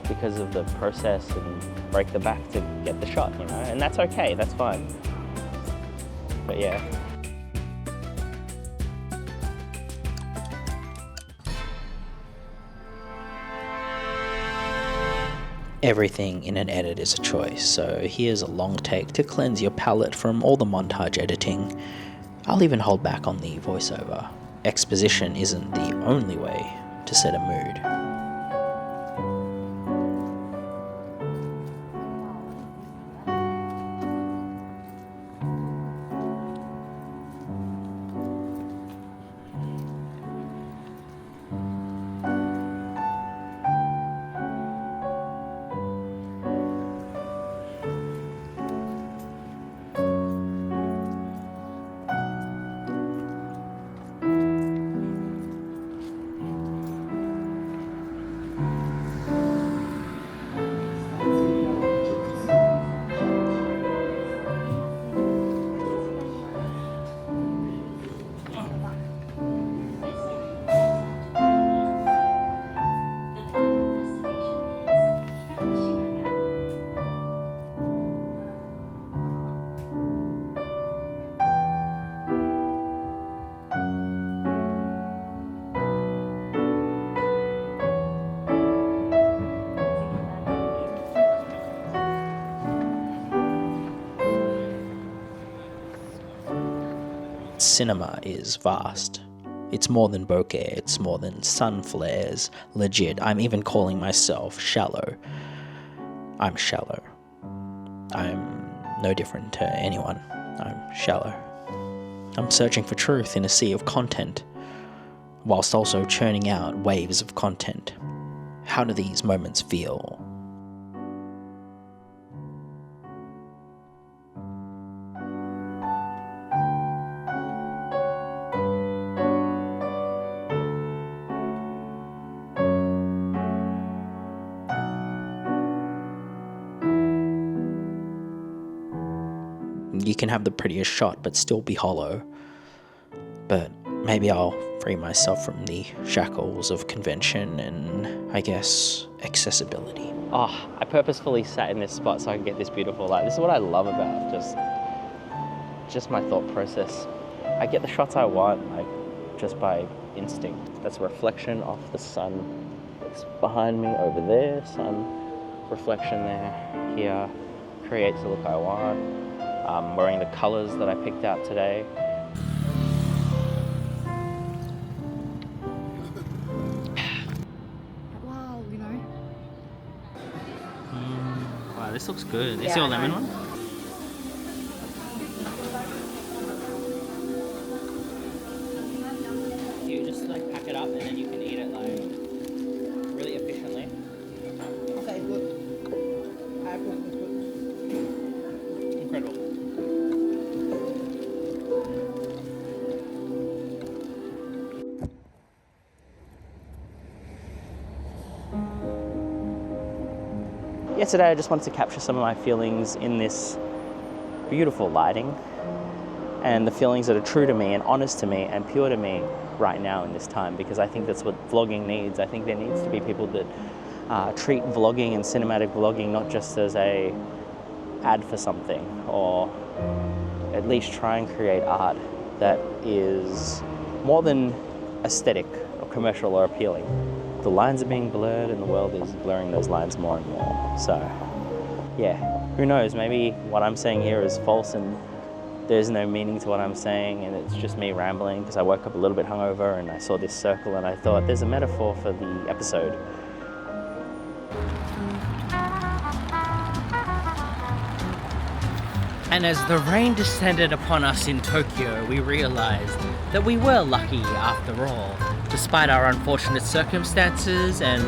because of the process and break the back to get the shot, you know, and that's okay, that's fine. But yeah. Everything in an edit is a choice, so here's a long take to cleanse your palette from all the montage editing. I'll even hold back on the voiceover. Exposition isn't the only way to set a mood. cinema is vast. It's more than bokeh, it's more than sun flares. Legit, I'm even calling myself shallow. I'm shallow. I'm no different to anyone. I'm shallow. I'm searching for truth in a sea of content, whilst also churning out waves of content. How do these moments feel? You can have the prettiest shot but still be hollow. But maybe I'll free myself from the shackles of convention and, I guess, accessibility. Oh, I purposefully sat in this spot so I could get this beautiful light. This is what I love about just my thought process. I get the shots I want, like, just by instinct. That's a reflection off the sun that's behind me over there. Sun reflection there, here, creates the look I want. I'm wearing the colours that I picked out today. Wow, you know. Wow, this looks good. Is your lemon one? You just like pack it up and then you can eat it like really efficiently. Okay, good. I put Incredible. Yeah, today I just wanted to capture some of my feelings in this beautiful lighting and the feelings that are true to me and honest to me and pure to me right now in this time, because I think that's what vlogging needs. I think there needs to be people that treat vlogging and cinematic vlogging not just as a ad for something, or at least try and create art that is more than aesthetic or commercial or appealing. The lines are being blurred and the world is blurring those lines more and more. So, yeah, who knows, maybe what I'm saying here is false and there's no meaning to what I'm saying and it's just me rambling because I woke up a little bit hungover and I saw this circle and I thought there's a metaphor for the episode. And as the rain descended upon us in Tokyo, we realized that we were lucky after all, despite our unfortunate circumstances and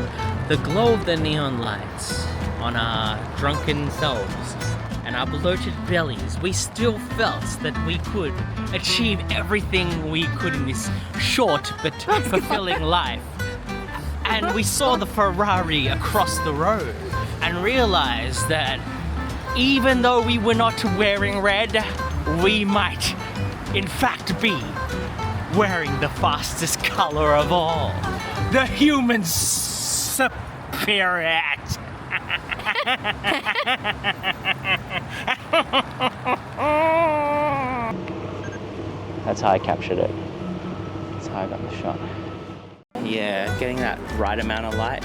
the glow of the neon lights on our drunken selves and our bloated bellies. We still felt that we could achieve everything we could in this short but fulfilling life. And we saw the Ferrari across the road and realized that even though we were not wearing red, we might, in fact, be wearing the fastest color of all, the human spirit. That's how I captured it. That's how I got the shot. Yeah, getting that right amount of light.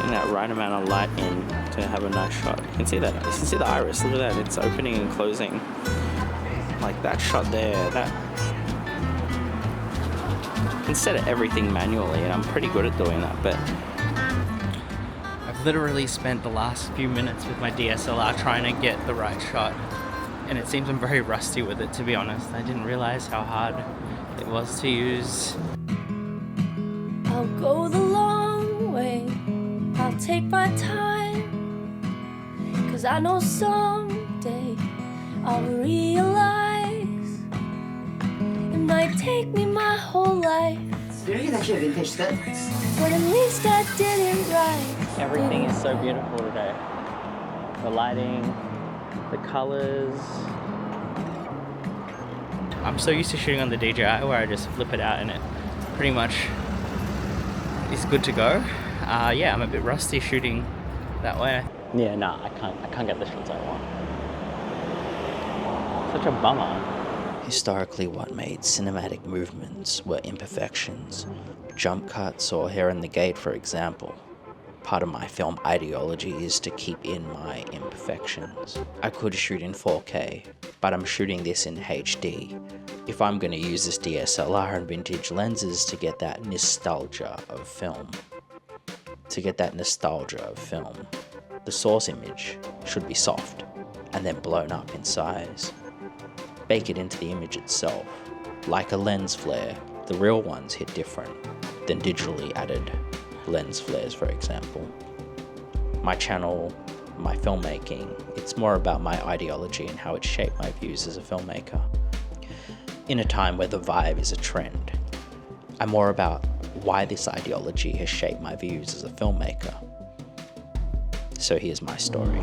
That right amount of light in to have a nice shot. You can see that. You can see the iris. Look at that. It's opening and closing. Like that shot there. That. You can set everything manually, and I'm pretty good at doing that. But I've literally spent the last few minutes with my DSLR trying to get the right shot, and it seems I'm very rusty with it. To be honest, I didn't realize how hard it was to use. I'll go the long way. I'll take my time, 'cause I know someday I'll realize it might take me my whole life, but at least I did it right. Everything is so beautiful today. The lighting, the colors. I'm so used to shooting on the DJI where I just flip it out and it pretty much is good to go. Yeah, I'm a bit rusty shooting that way. Yeah, nah, I can't get the shots I want. Such a bummer. Historically, what made cinematic movements were imperfections, jump cuts or hair in the gate, for example. Part of my film ideology is to keep in my imperfections. I could shoot in 4K, but I'm shooting this in HD. If I'm going to use this DSLR and vintage lenses to get that nostalgia of film, the source image should be soft and then blown up in size. Bake it into the image itself. Like a lens flare, the real ones hit different than digitally added lens flares, for example. My channel, my filmmaking, it's more about my ideology and how it shaped my views as a filmmaker. In a time where the vibe is a trend, I'm more about why this ideology has shaped my views as a filmmaker. So here's my story.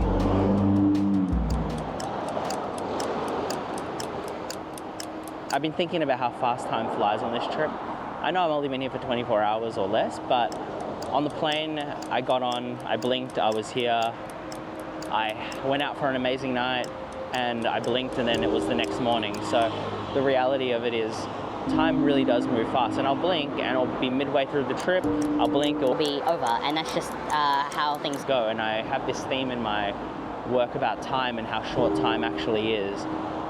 I've been thinking about how fast time flies on this trip. I know I've only been here for 24 hours or less, but on the plane I got on, I blinked, I was here. I went out for an amazing night and I blinked and then it was the next morning. So the reality of it is time really does move fast, and I'll blink and I'll be midway through the trip, I'll blink, it'll be over, and that's just how things go. And I have this theme in my work about time and how short time actually is.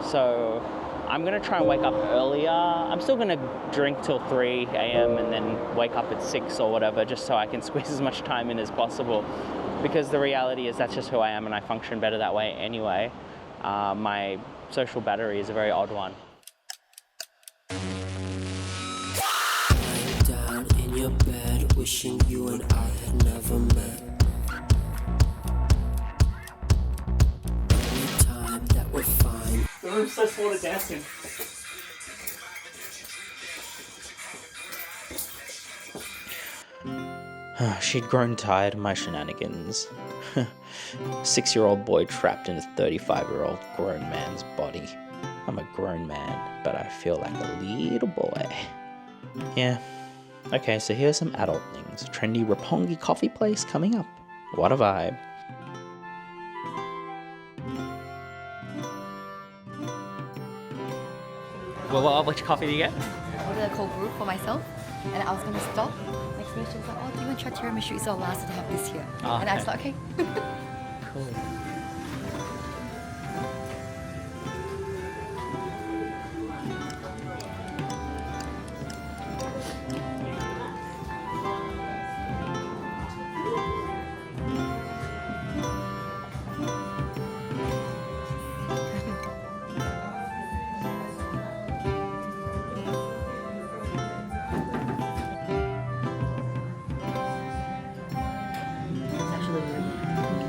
So I'm gonna try and wake up earlier. I'm still gonna drink till 3 a.m. and then wake up at 6 or whatever, just so I can squeeze as much time in as possible. Because the reality is that's just who I am and I function better that way anyway. My social battery is a very odd one. Lying down in your bed, wishing you and I had never met. Anytime that we're fine. The room's so small to dance in. She'd grown tired of my shenanigans. 6-year-old boy trapped in a 35-year-old grown man's body. I'm a grown man, but I feel like a little boy. Yeah. Okay, so here's some adult things. Trendy Roppongi coffee place coming up. What a vibe. Well, which coffee do you get? I ordered a cold brew for myself, and I was gonna stop. Next minute she was like, "Oh, do you want to try tiramisu? It's our last to have this here." Oh, and I was like, "Okay." Cool.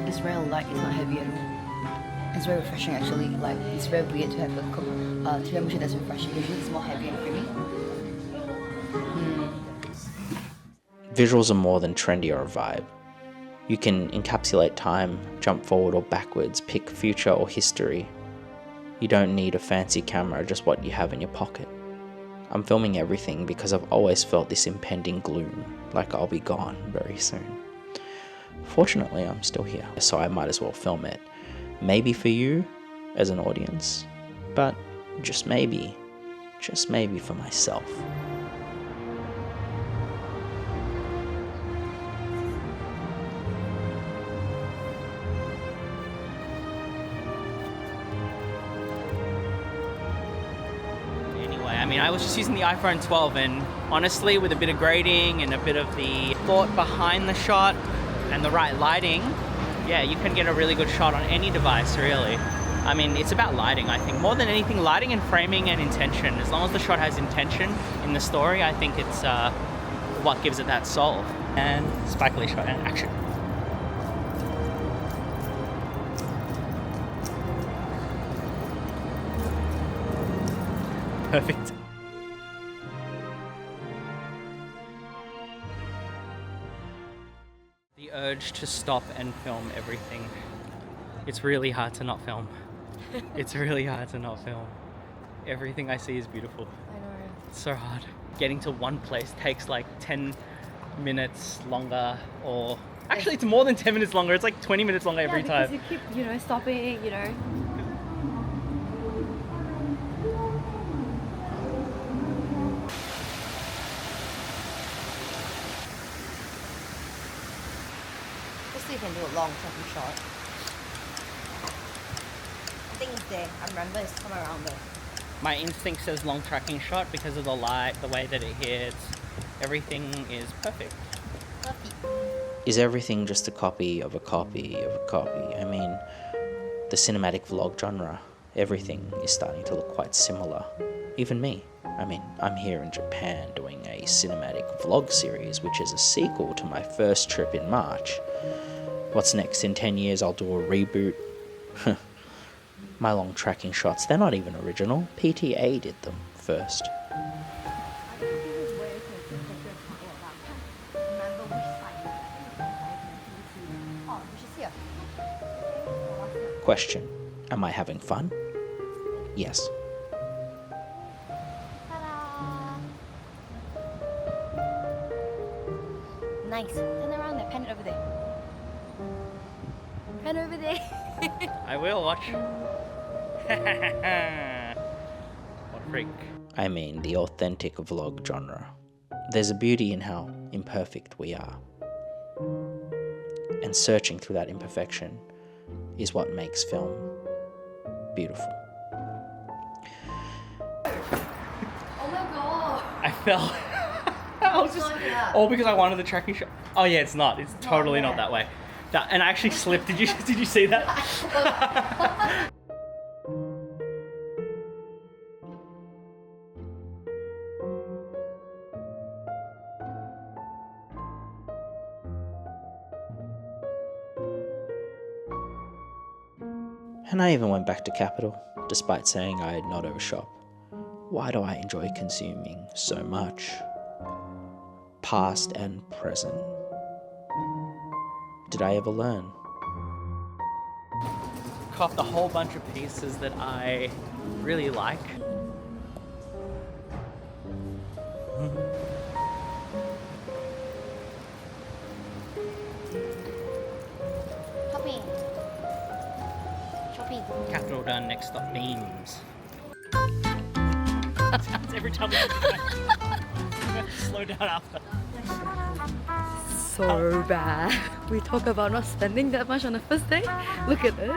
It's very light, it's not heavy at all. It's very refreshing actually. Like, it's very weird to have a tiramisu that's refreshing. Usually it's more heavy and creamy. Visuals are more than trendy or a vibe. You can encapsulate time, jump forward or backwards, pick future or history. You don't need a fancy camera, just what you have in your pocket. I'm filming everything because I've always felt this impending gloom, like I'll be gone very soon. Fortunately, I'm still here, so I might as well film it. Maybe for you, as an audience, but just maybe for myself. I mean, I was just using the iPhone 12, and honestly, with a bit of grading and a bit of the thought behind the shot and the right lighting, yeah, you can get a really good shot on any device, really. I mean, it's about lighting, I think. More than anything, lighting and framing and intention. As long as the shot has intention in the story, I think it's what gives it that soul. And Spike Lee shot and action. Perfect. The urge to stop and film everything. It's really hard to not film. It's really hard to not film. Everything I see is beautiful. I know. It's so hard. Getting to one place takes like 10 minutes longer, or actually it's more than 10 minutes longer. It's like 20 minutes longer every time. Because you keep, stopping, So you can do a long tracking shot. I think it's there. I remember it's somewhere around there. My instinct says long tracking shot because of the light, the way that it hits. Everything is perfect. Is everything just a copy of a copy of a copy? I mean, the cinematic vlog genre, everything is starting to look quite similar. Even me. I mean, I'm here in Japan doing a cinematic vlog series, which is a sequel to my first trip in March. What's next? In 10 years, I'll do a reboot. My long tracking shots, they're not even original. PTA did them first. Question, am I having fun? Yes. Nice. Turn around there. Pen it over there. Pen over there. I will watch. What freak. I mean, the authentic vlog genre. There's a beauty in how imperfect we are. And searching through that imperfection is what makes film beautiful. Oh my god. I fell. I was just all because I wanted the tracking shot. Oh yeah, it's not. It's totally not that way. And I actually slipped. Did you see that? And I even went back to Capital, despite saying I had not overshot. Why do I enjoy consuming so much? Past and present. Did I ever learn? Copped a whole bunch of pieces that I really like. Shopping. Shopping. Capital done, next stop beams. Every time we have to slow down after. So bad. We talk about not spending that much on the first day. Look at this.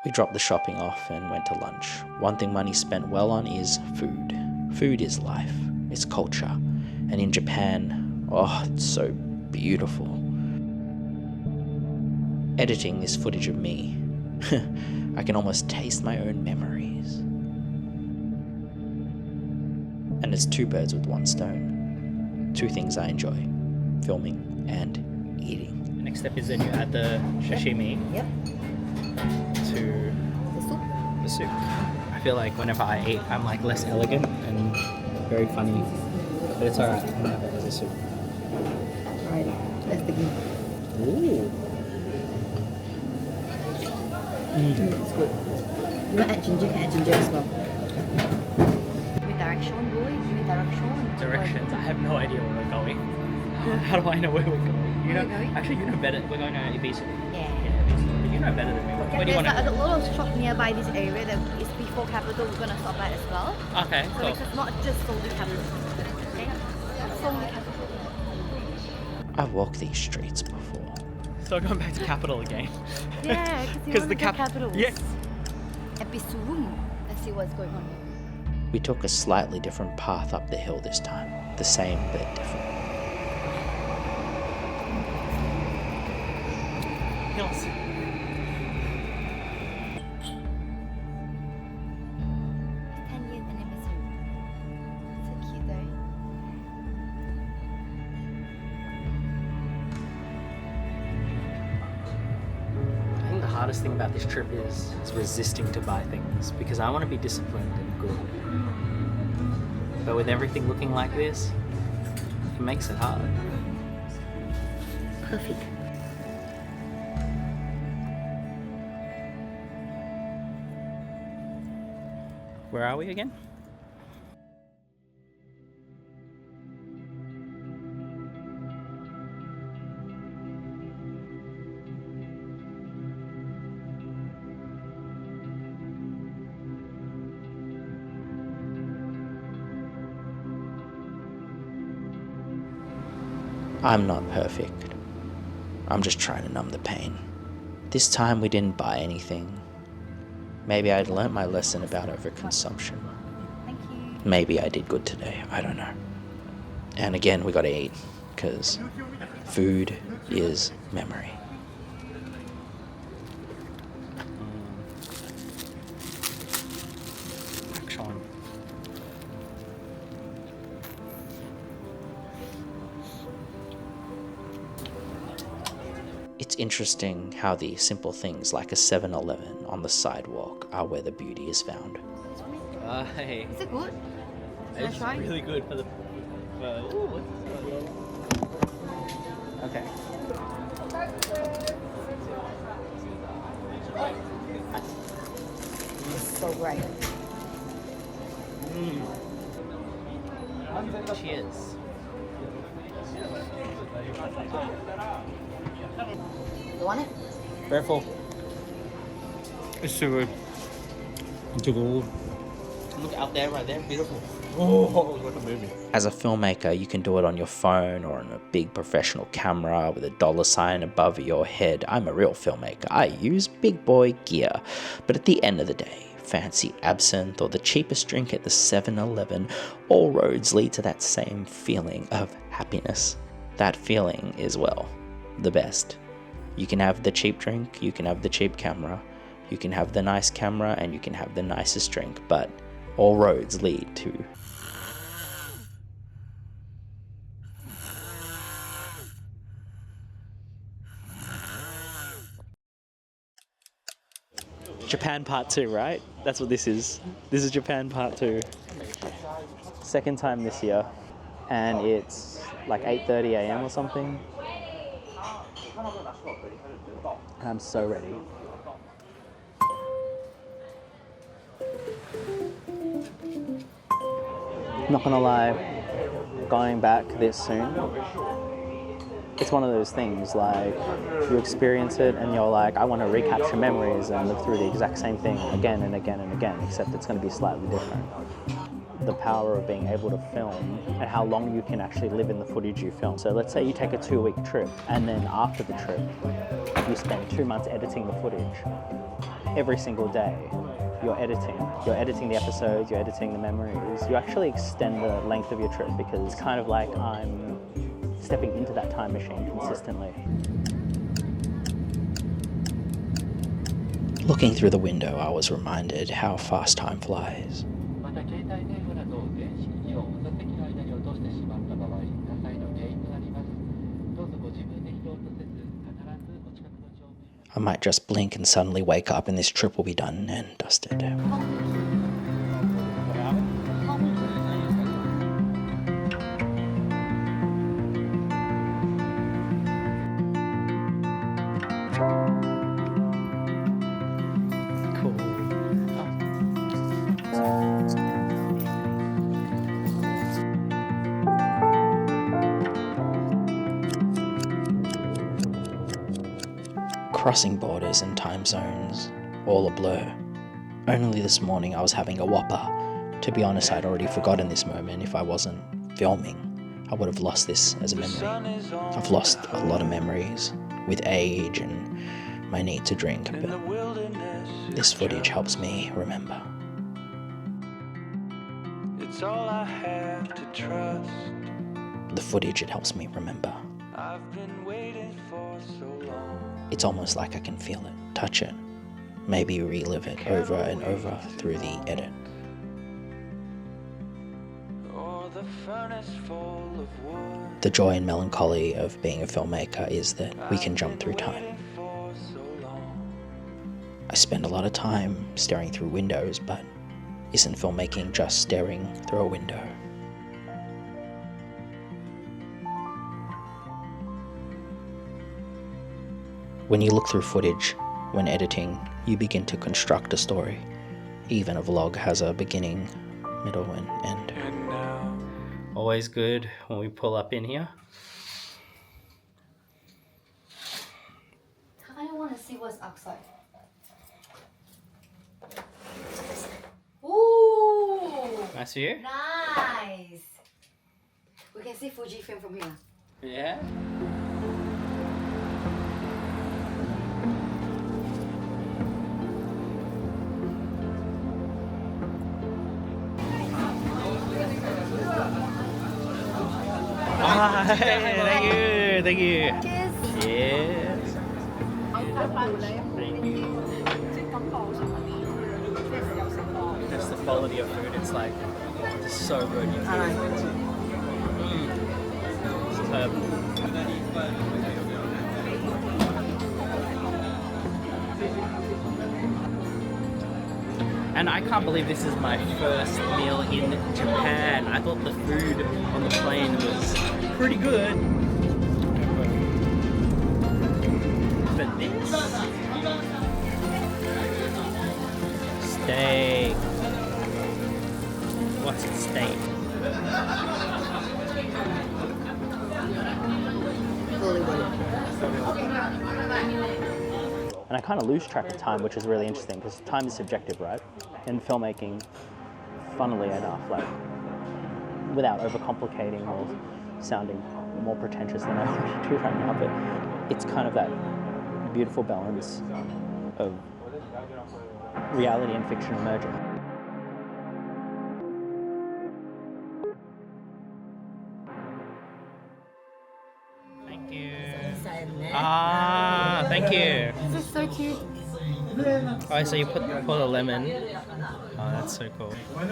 We dropped the shopping off and went to lunch. One thing money spent well on is food. Food is life. It's culture. And in Japan, oh, it's so beautiful. Editing this footage of me, I can almost taste my own memories. And it's two birds with one stone. Two things I enjoy, filming and eating. The next step is then you add the sashimi to the soup. I feel like whenever I eat, I'm like less elegant and very funny, but it's alright. I'm gonna have it as a soup. Alright, let's begin. Ooh. It's good. You want to add ginger? You can add ginger as well. Direction, boy. Give me direction. Directions. I have no idea where we're going. How do I know where we're going? You know, actually, you know better. We're going to Ibiza. Yeah. Ibiza. But you know better than me. Where do you want to There's go? a lot of shop nearby this area that is before Capital. We're gonna stop by as well. Okay, So cool. it's not just solely Capital. Okay. Solely Capital. I've walked these streets before. So going back to Capital again. Yeah, because the Capital. Yes. Episode. Let's see what's going on here. We took a slightly different path up the hill this time. The same, but different. Hills. 10 years anniversary. So cute though. I think the hardest thing about this trip is resisting to buy things because I want to be disciplined and good. But with everything looking like this, it makes it hard. Perfect. Where are we again? I'm not perfect. I'm just trying to numb the pain. This time we didn't buy anything. Maybe I'd learnt my lesson about overconsumption. Maybe I did good today, I don't know. And again, we gotta eat, because food is memory. Action. It's interesting how the simple things like a 7-Eleven on the sidewalk are where the beauty is found. Hey. Is it good? It's really good for the. Ooh, okay. It's so great. Cheers. You want it? Very full. It's so good. It's so good. Look out there, right there, beautiful. Oh, like a movie. As a filmmaker, you can do it on your phone or on a big professional camera with a $sign above your head. I'm a real filmmaker. I use big boy gear. But at the end of the day, fancy absinthe or the cheapest drink at the 7-Eleven, all roads lead to that same feeling of happiness. That feeling is, well, the best. You can have the cheap drink, you can have the cheap camera, you can have the nice camera, and you can have the nicest drink, but all roads lead to Japan Part 2, right? That's what this is. This is Japan Part 2. Second time this year, and it's like 8:30 a.m. or something. I'm so ready. Not gonna lie, going back this soon, it's one of those things, like, you experience it and you're like, I want to recapture memories and live through the exact same thing again and again and again, except it's going to be slightly different. The power of being able to film and how long you can actually live in the footage you film. So let's say you take a 2-week trip, and then after the trip, you spend 2 months editing the footage. Every single day, you're editing the episodes, you're editing the memories. You actually extend the length of your trip, because it's kind of like I'm stepping into that time machine consistently. Looking through the window, I was reminded how fast time flies. I might just blink and suddenly wake up and this trip will be done and dusted. Crossing borders and time zones, all a blur. Only this morning I was having a whopper. To be honest, I'd already forgotten this moment. If I wasn't filming, I would have lost this as a memory. I've lost a lot of memories with age and my need to drink, but this footage helps me remember. It's all I have to trust. The footage, it helps me remember. I've been waiting for so long. It's almost like I can feel it, touch it, maybe relive it over and over through the edit. The joy and melancholy of being a filmmaker is that we can jump through time. I spend a lot of time staring through windows, but isn't filmmaking just staring through a window? When you look through footage, when editing, you begin to construct a story. Even a vlog has a beginning, middle, and end. Always good when we pull up in here. I want to see what's outside. Ooh! Nice view? Nice! We can see Fujifilm from here. Yeah? Ah, hey, thank you. Cheers. Yes. Thank you. Just the quality of food, it's like, it's so good. Superb. And I can't believe this is my first meal in Japan. I thought the food on the plane was pretty good. But this steak. What's a steak? And I kind of lose track of time, which is really interesting because time is subjective, right? In filmmaking, funnily enough, like without overcomplicating or sounding more pretentious than I already do right now, but it's kind of that beautiful balance of reality and fiction emerging. Thank you. Ah, thank you. This is so cute. Oh, so you put a lemon. Oh, that's so cool. Oh,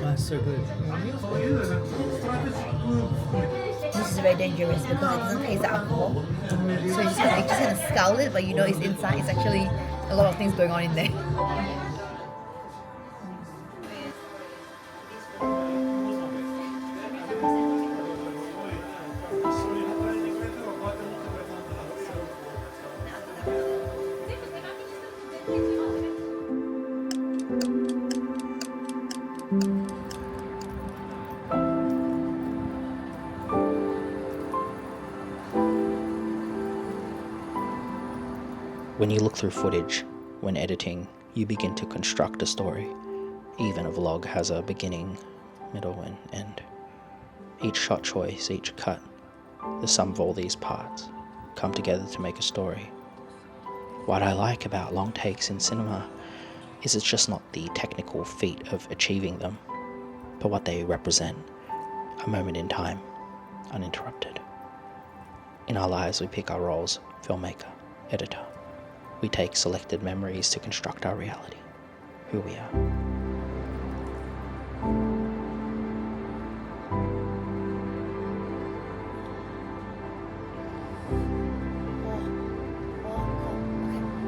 that's so good. This is very dangerous because it doesn't taste the alcohol. So you just kind of scull it, but you know it's inside. It's actually a lot of things going on in there. When you look through footage, when editing, you begin to construct a story. Even a vlog has a beginning, middle, and end. Each shot choice, each cut, the sum of all these parts come together to make a story. What I like about long takes in cinema is it's just not the technical feat of achieving them, but what they represent, a moment in time, uninterrupted. In our lives, we pick our roles: filmmaker, editor. We take selected memories to construct our reality, who we are.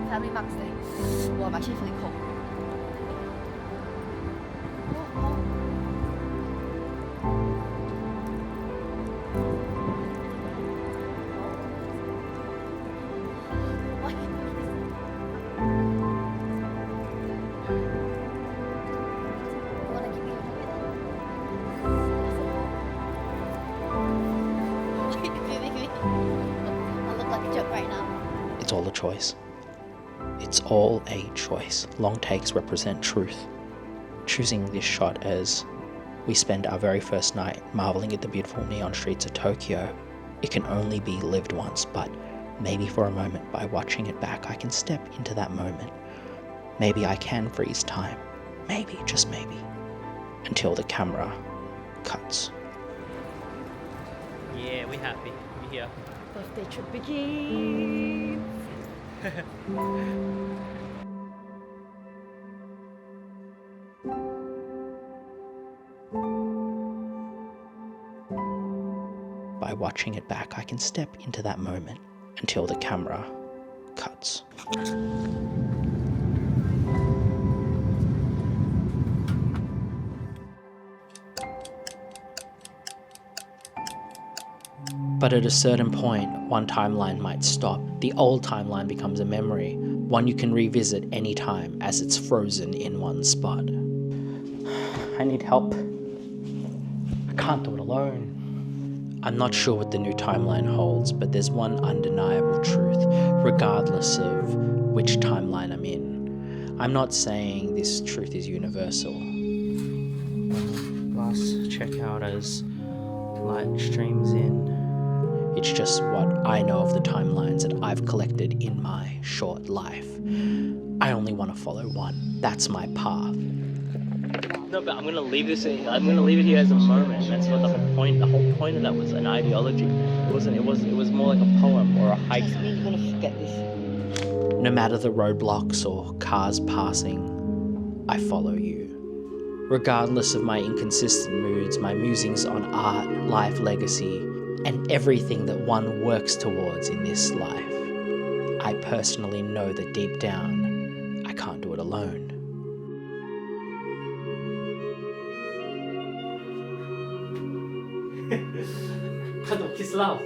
Family Marks Day. Well, I'm actually feeling cold. It's all a choice. It's all a choice. Long takes represent truth. Choosing this shot as we spend our very first night marveling at the beautiful neon streets of Tokyo, it can only be lived once, but maybe for a moment, by watching it back, I can step into that moment. Maybe I can freeze time. Maybe, just maybe. Until the camera cuts. Yeah, we're happy. We're here. Birthday trip begins. By watching it back, I can step into that moment until the camera cuts. But at a certain point, one timeline might stop. The old timeline becomes a memory, one you can revisit anytime as it's frozen in one spot. I need help. I can't do it alone. I'm not sure what the new timeline holds, but there's one undeniable truth, regardless of which timeline I'm in. I'm not saying this truth is universal. class checkout as light streams in. It's just what I know of the timelines that I've collected in my short life. I only want to follow one. That's my path. No, but I'm gonna leave it here as a moment. That's what the whole point of that was an ideology. It was more like a poem or a haiku. Trust me, you're gonna forget this. No matter the roadblocks or cars passing, I follow you. Regardless of my inconsistent moods, my musings on art, life legacy, and everything that one works towards in this life, I personally know that deep down, I can't do it alone. Cuddle, kiss, love.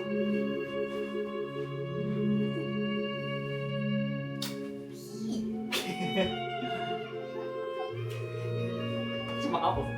It's marvelous.